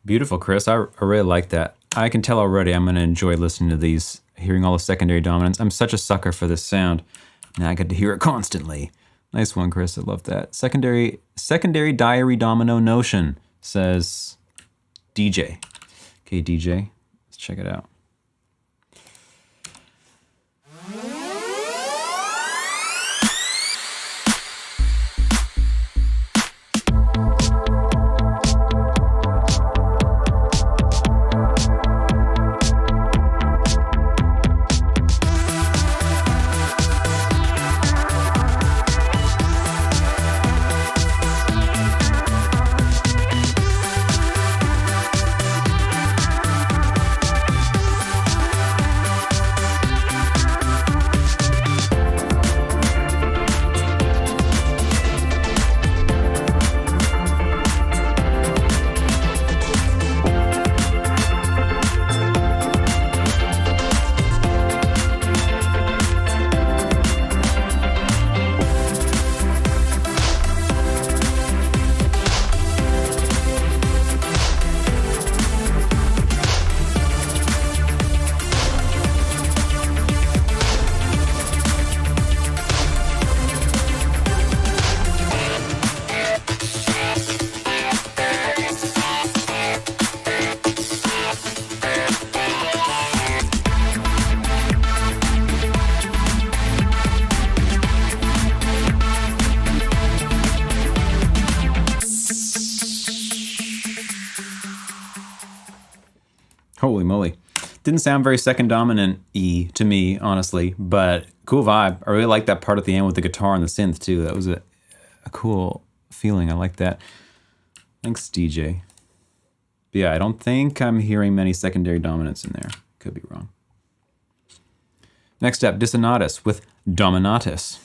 S1: Beautiful, Chris. I really like that. I can tell already I'm going to enjoy listening to these, hearing all the secondary dominants. I'm such a sucker for this sound. Now I get to hear it constantly. Nice one, Chris. I love that. Secondary diary domino notion, says DJ. Okay, DJ, let's check it out. Holy moly. Didn't sound very second dominant-y to me, honestly, but cool vibe. I really like that part at the end with the guitar and the synth, too. That was a cool feeling. I like that. Thanks, DJ. But yeah, I don't think I'm hearing many secondary dominants in there. Could be wrong. Next up, Dissonatus with Dominatus.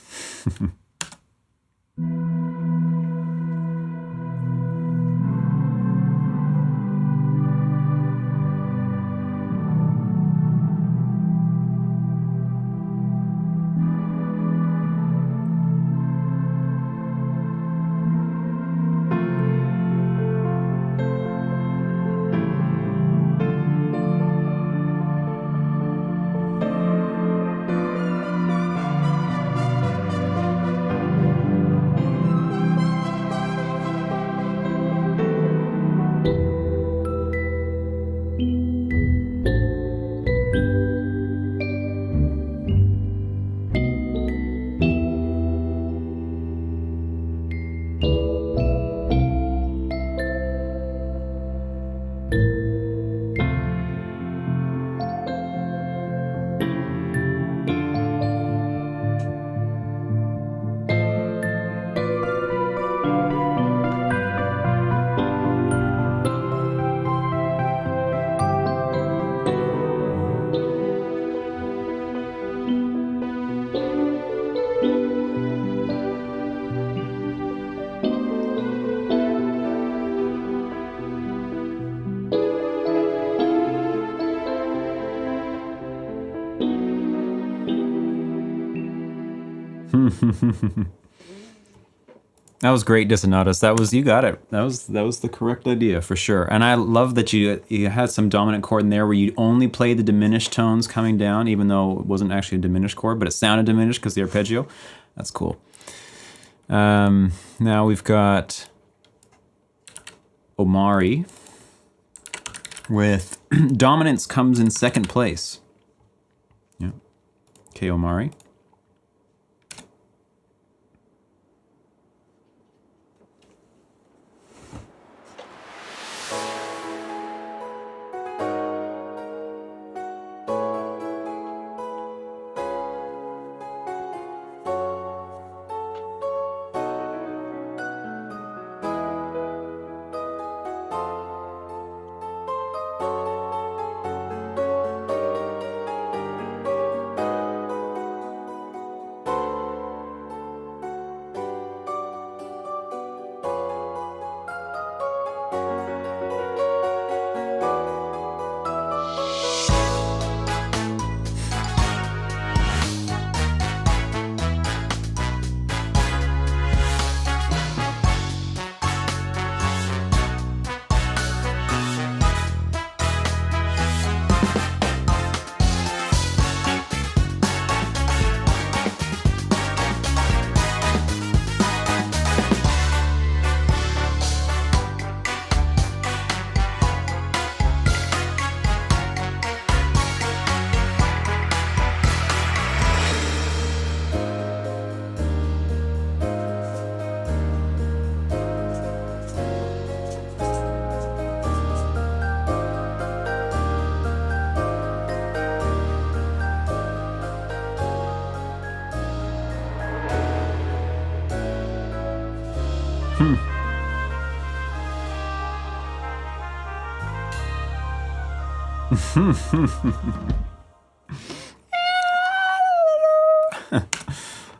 S1: That was great, Dissonatus. You got it. That was the correct idea for sure. And I love that you had some dominant chord in there where you only played the diminished tones coming down, even though it wasn't actually a diminished chord, but it sounded diminished because the arpeggio. That's cool. Now we've got Omari with dominance comes in second place. Yeah. Okay, Omari.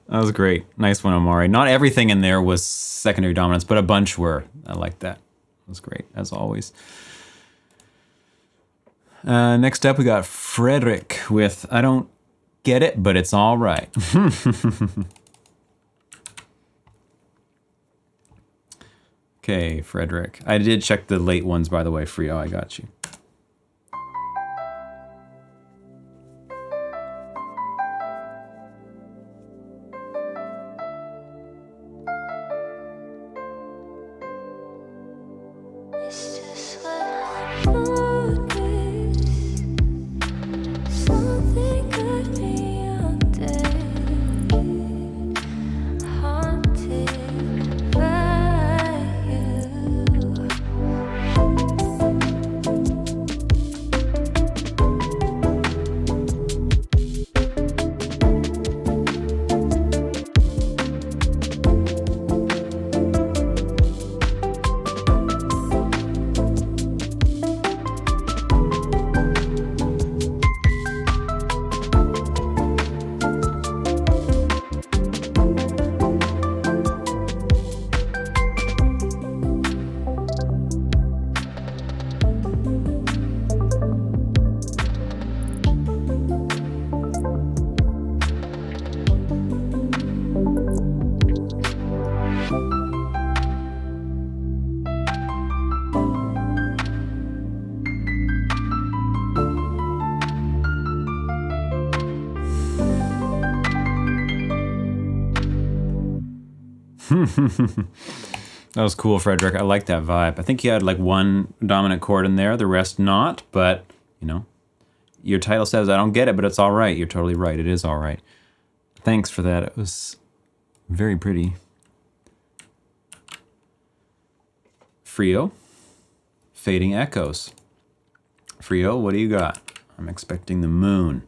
S1: That was great. Nice one, Omari. Not everything in there was secondary dominants, but a bunch were. I like that. That was great, as always. Next up, we got Frederick with I don't get it, but it's all right. Okay, Frederick. I did check the late ones, by the way, Frio. I got you. That was cool, Frederick. I like that vibe. I think you had like one dominant chord in there, the rest not, but you know, your title says I don't get it, but it's all right. You're totally right. It is all right. Thanks for that. It was very pretty. Frio, Fading Echoes. Frio, what do you got? I'm expecting the moon.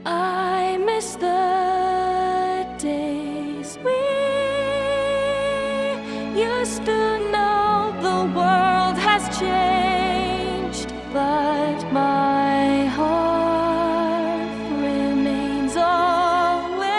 S2: I miss the days we used to know the world has changed, but my heart remains always.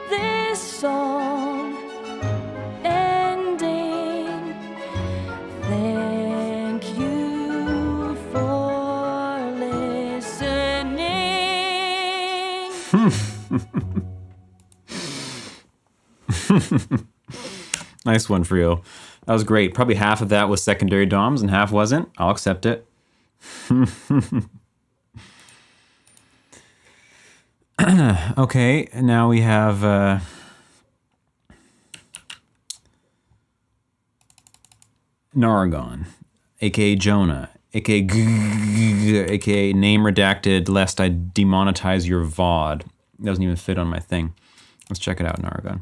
S2: This song ending. Thank you for listening.
S1: Nice one, Frio. That was great. Probably half of that was secondary DOMs and half wasn't. I'll accept it. Okay, now we have Naragon, aka Jonah, aka aka name redacted lest I demonetize your VOD. Doesn't even fit on my thing. Let's check it out, Naragon.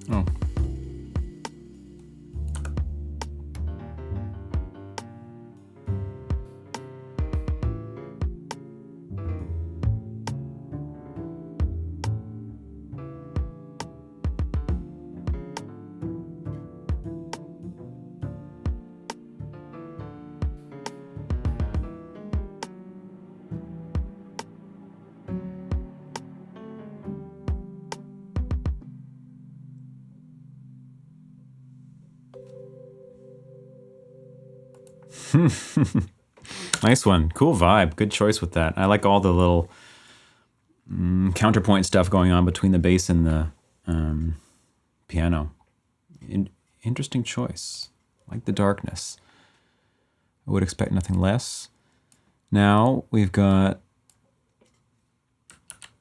S1: Oh. Nice one. Cool vibe. Good choice with that. I like all the little counterpoint stuff going on between the bass and the piano. Interesting choice. Like the darkness. I would expect nothing less. Now we've got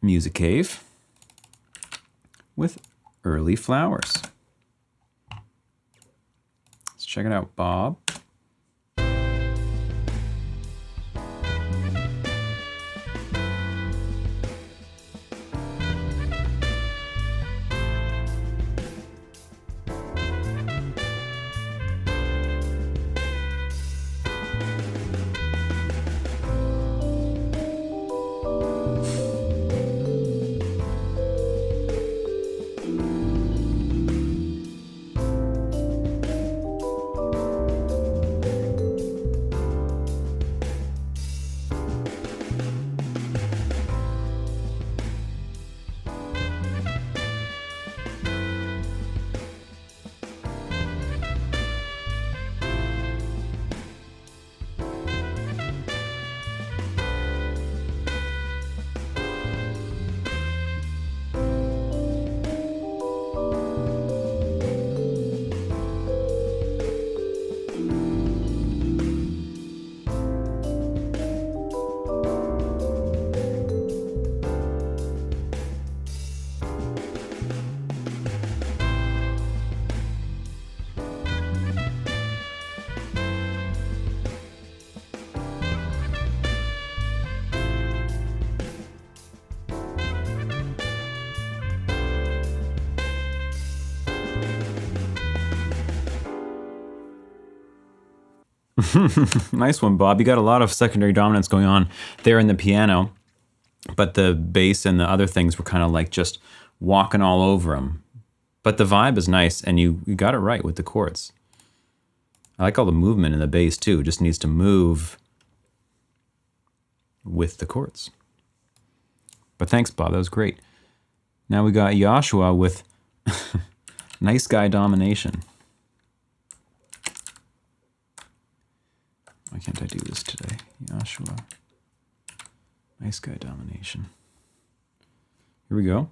S1: Music Cave with Early Flowers. Let's check it out, Bob. Nice one, Bob. You got a lot of secondary dominance going on there in the piano, but the bass and the other things were kind of like just walking all over them. But the vibe is nice, and you got it right with the chords. I like all the movement in the bass too. It just needs to move with the chords. But thanks, Bob. That was great. Now we got Joshua with Nice Guy Domination. Why can't I do this today? Joshua. Nice Guy Domination. Here we go.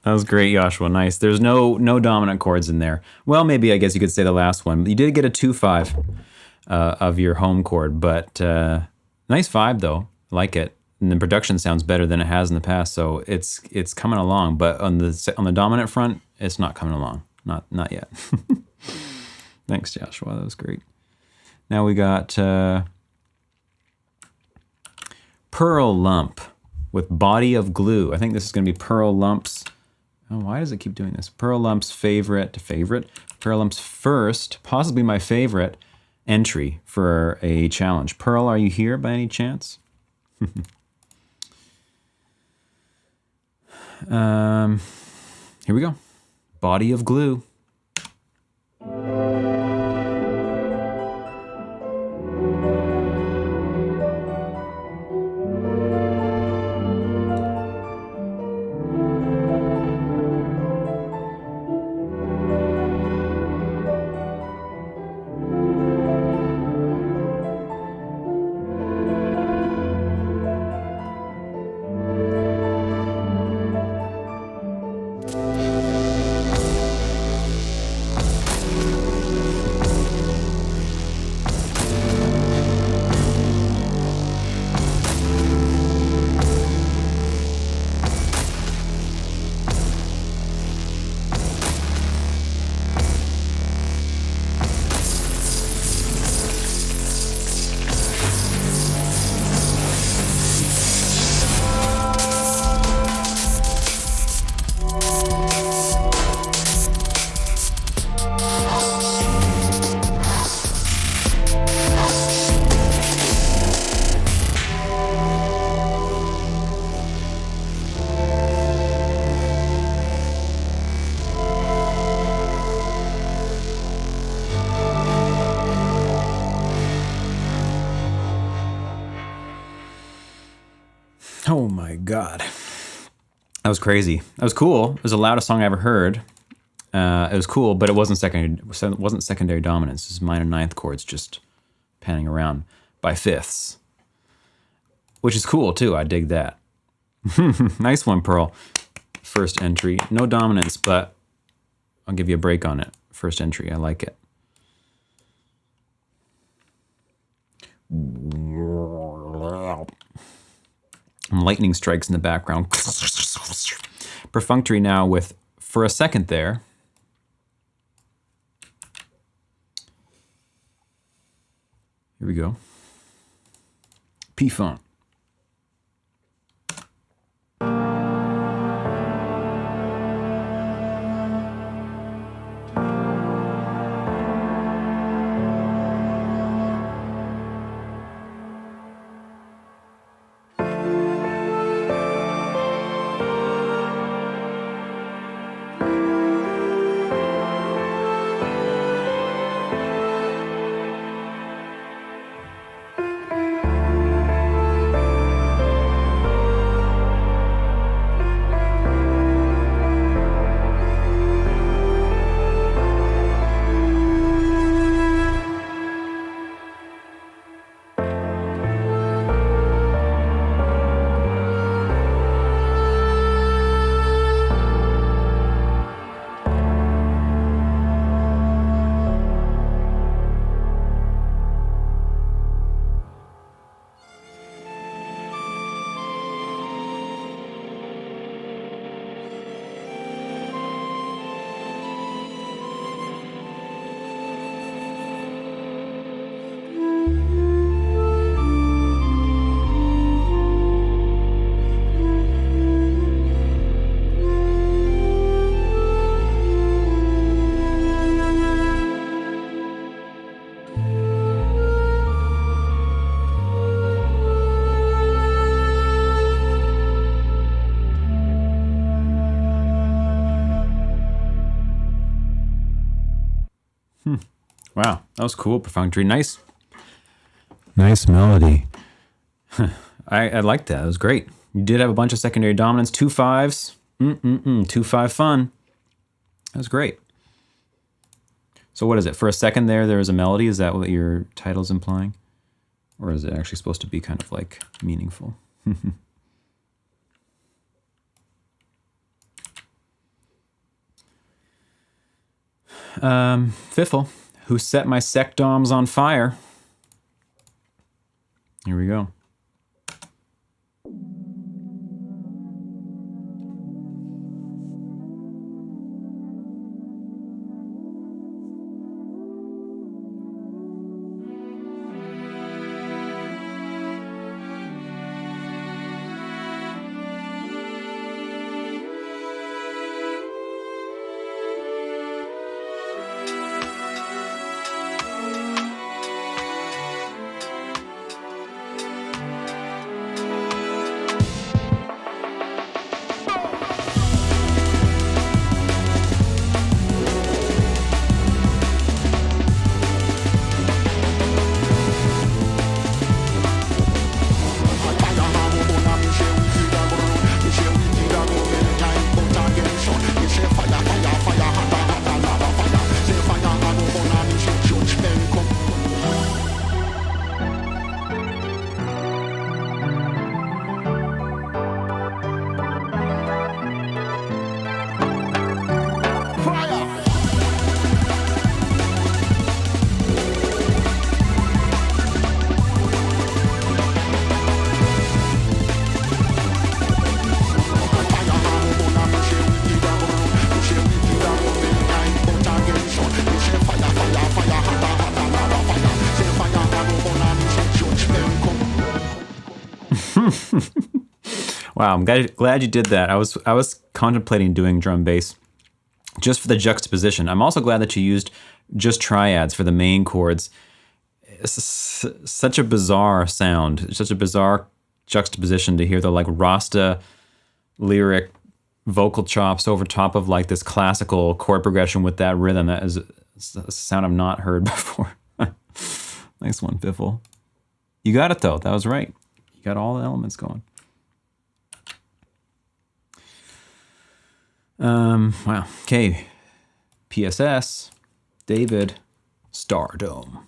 S1: That was great, Joshua. Nice. There's no dominant chords in there. Well, maybe I guess you could say the last one. You did get a 2-5 of your home chord, but nice vibe though. I like it. And the production sounds better than it has in the past, so it's coming along. But on the dominant front, it's not coming along. Not yet. Thanks, Joshua. That was great. Now we got Pearl Lump with Body of Glue. I think this is going to be Pearl Lump's. Oh, why does it keep doing this? Pearl Lump's favorite. Pearl Lump's first, possibly my favorite entry for a challenge. Pearl, are you here by any chance? Here we go. Body of Glue. Oh my God. That was crazy. That was cool. It was the loudest song I ever heard. It was cool, but it wasn't secondary dominance. It was minor ninth chords just panning around by fifths, which is cool too. I dig that. Nice one, Pearl. First entry. No dominance, but I'll give you a break on it. First entry. I like it. Lightning strikes in the background. Perfunctory now with For a Second There. Here we go. P-funk. Wow, that was cool, perfunctory. Nice melody. I liked that. It was great. You did have a bunch of secondary dominance, 2 5s. 2-5 fun. That was great. So what is it? For a second there was a melody. Is that what your title's implying? Or is it actually supposed to be kind of like meaningful? Fiffle. Who Set My Secdoms on Fire. Here we go. Wow, I'm glad you did that. I was contemplating doing drum bass just for the juxtaposition. I'm also glad that you used just triads for the main chords. It's such a bizarre sound, such a bizarre juxtaposition to hear the like Rasta lyric vocal chops over top of like this classical chord progression with that rhythm. That is a sound I've not heard before. Nice one, Biffle. You got it though. That was right. You got all the elements going. Wow. Okay. PSS. David. Stardome.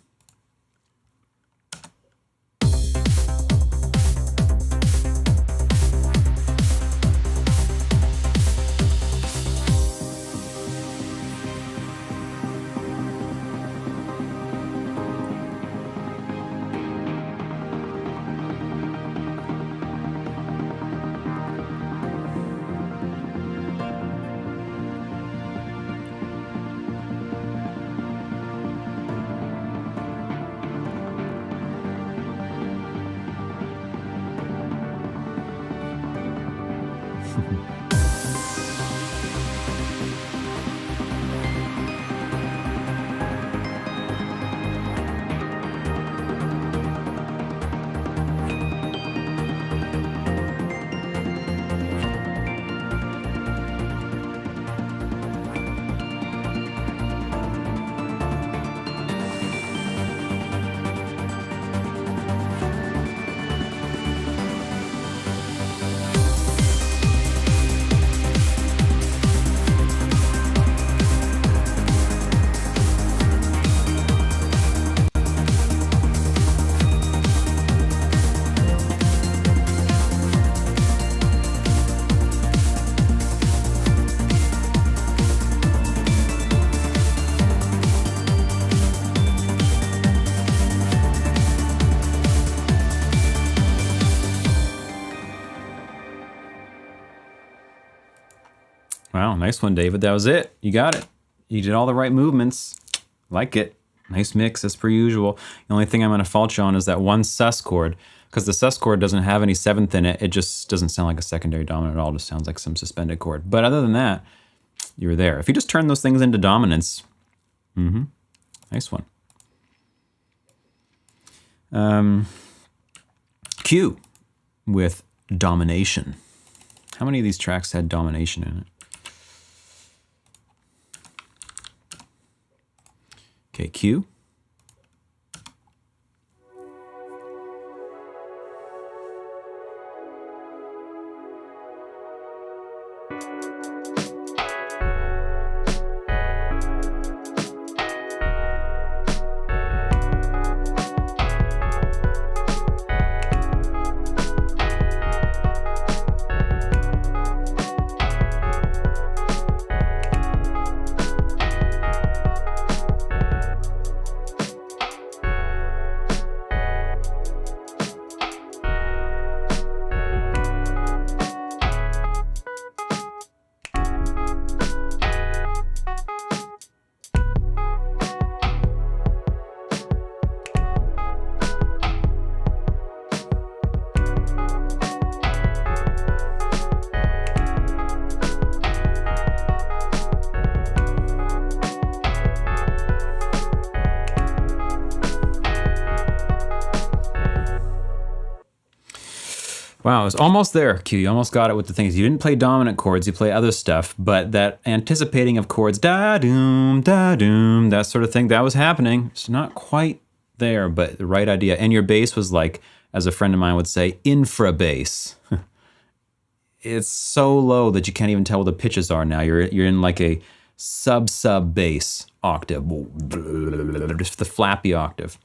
S1: Wow, nice one, David. That was it. You got it. You did all the right movements. Like it. Nice mix as per usual. The only thing I'm going to fault you on is that one sus chord, because the sus chord doesn't have any seventh in it. It just doesn't sound like a secondary dominant at all. It just sounds like some suspended chord. But other than that, you were there. If you just turn those things into dominants, nice one. Q with domination. How many of these tracks had domination in it? Okay, Q. Wow, it was almost there, Q. You almost got it with the things. You didn't play dominant chords, you play other stuff, but that anticipating of chords, da-doom, that sort of thing, that was happening. It's not quite there, but the right idea. And your bass was like, as a friend of mine would say, infra bass. It's so low that you can't even tell what the pitches are now. You're in like a sub bass octave, just the flappy octave.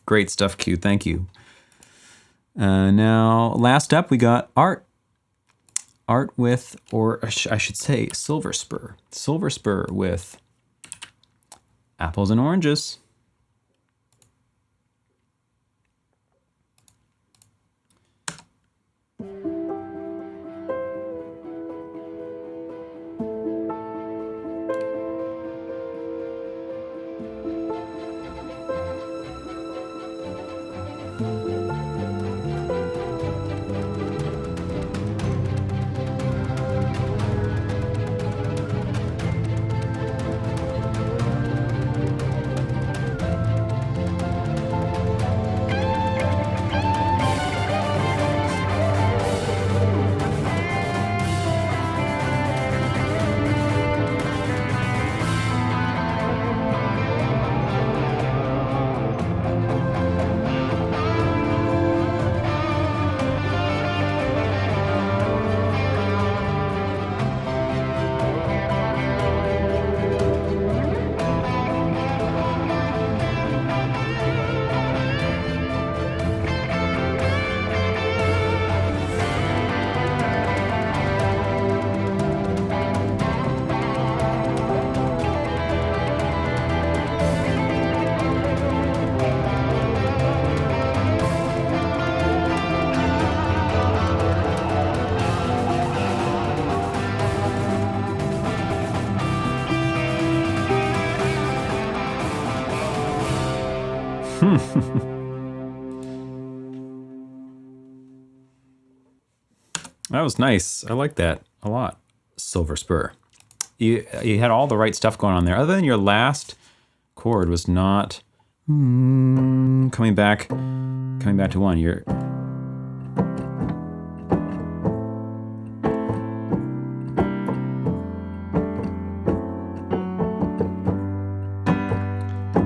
S1: Great stuff, Q. Thank you. Now, last up, we got Art. Art with, or I should say, Silver Spur. Silver Spur with Apples and Oranges. That was nice. I like that a lot. Silver Spur. You had all the right stuff going on there. Other than your last chord was not coming back to one. You're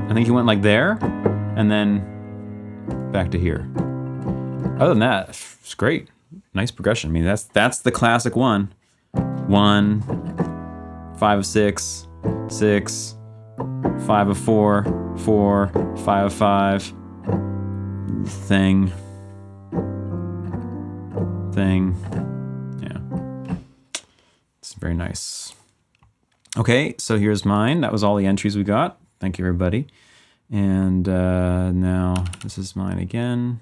S1: I think you went like there and then back to here. Other than that, it's great. Nice progression. I mean, that's the classic one. 1, 5 of 6, 6, 5 of 4, 4, 5 of 5, thing. Yeah. It's very nice. Okay, so here's mine. That was all the entries we got. Thank you, everybody. And now this is mine again.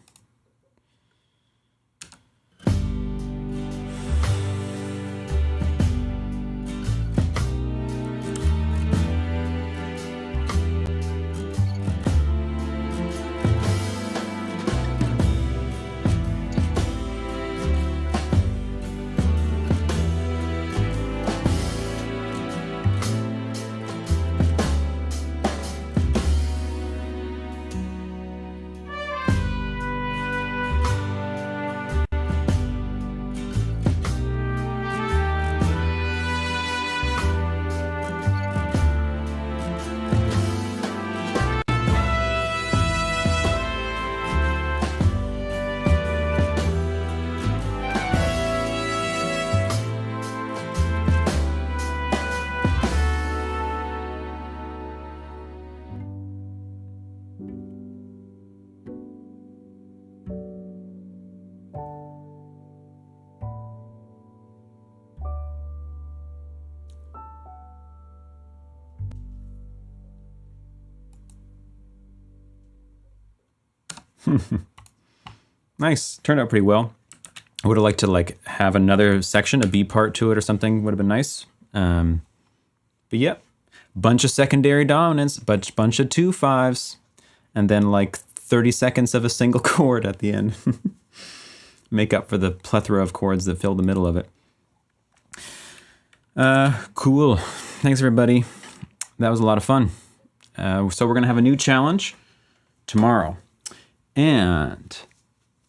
S1: Nice. Turned out pretty well. I would have liked to have another section, a B part to it or something. Would have been nice. But yeah, bunch of secondary dominants, bunch of 2/5s, and then 30 seconds of a single chord at the end. Make up for the plethora of chords that fill the middle of it. Cool. Thanks, everybody. That was a lot of fun. So we're going to have a new challenge tomorrow. And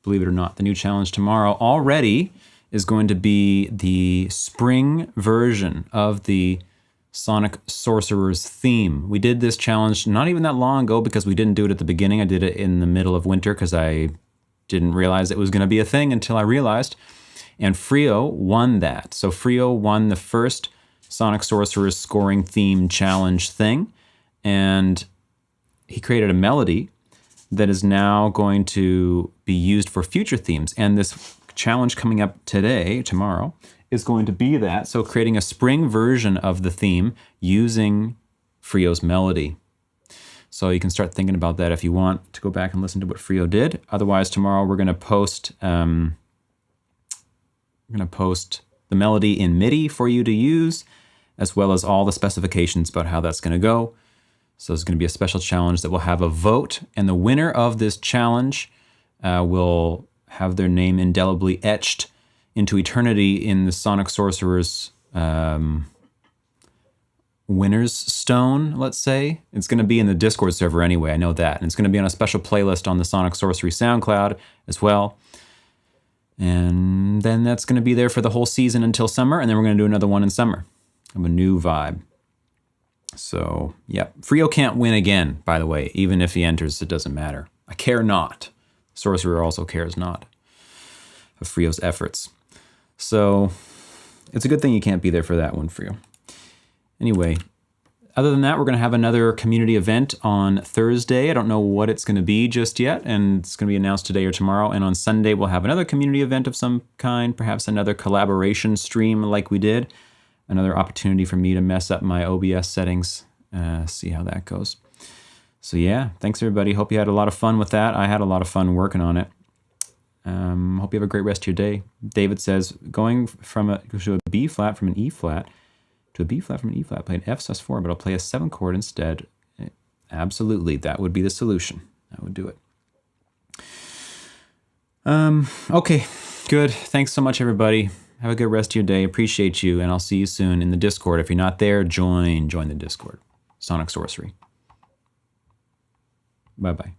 S1: believe it or not, the new challenge tomorrow already is going to be the spring version of the Sonic Sorcerer's theme. We did this challenge not even that long ago because we didn't do it at the beginning. I did it in the middle of winter because I didn't realize it was going to be a thing until I realized. And Frio won that. So Frio won the first Sonic Sorcerer's scoring theme challenge thing. And he created a melody that is now going to be used for future themes. And this challenge coming up tomorrow, is going to be that. So creating a spring version of the theme using Frio's melody. So you can start thinking about that if you want to go back and listen to what Frio did. Otherwise, tomorrow we're going to post the melody in MIDI for you to use, as well as all the specifications about how that's going to go. So there's going to be a special challenge that will have a vote, and the winner of this challenge will have their name indelibly etched into eternity in the Sonic Sorcerer's winner's stone, let's say. It's going to be in the Discord server anyway, I know that. And it's going to be on a special playlist on the Sonic Sorcery SoundCloud as well. And then that's going to be there for the whole season until summer, and then we're going to do another one in summer of a new vibe. So, yeah. Frio can't win again, by the way. Even if he enters, it doesn't matter. I care not. Sorcerer also cares not of Frio's efforts. So, it's a good thing you can't be there for that one, Frio. Anyway, other than that, we're going to have another community event on Thursday. I don't know what it's going to be just yet, and it's going to be announced today or tomorrow. And on Sunday, we'll have another community event of some kind, perhaps another collaboration stream like we did. Another opportunity for me to mess up my OBS settings, see how that goes. So yeah, thanks everybody. Hope you had a lot of fun with that. I had a lot of fun working on it. Hope you have a great rest of your day. David says, going to a B flat from an E flat to a B flat from an E flat, play an F sus4, but I'll play a 7 chord instead. Absolutely, that would be the solution. would do it. Okay, good. Thanks so much, everybody. Have a good rest of your day. Appreciate you, and I'll see you soon in the Discord. If you're not there, join the Discord. Sonic Sorcery. Bye-bye.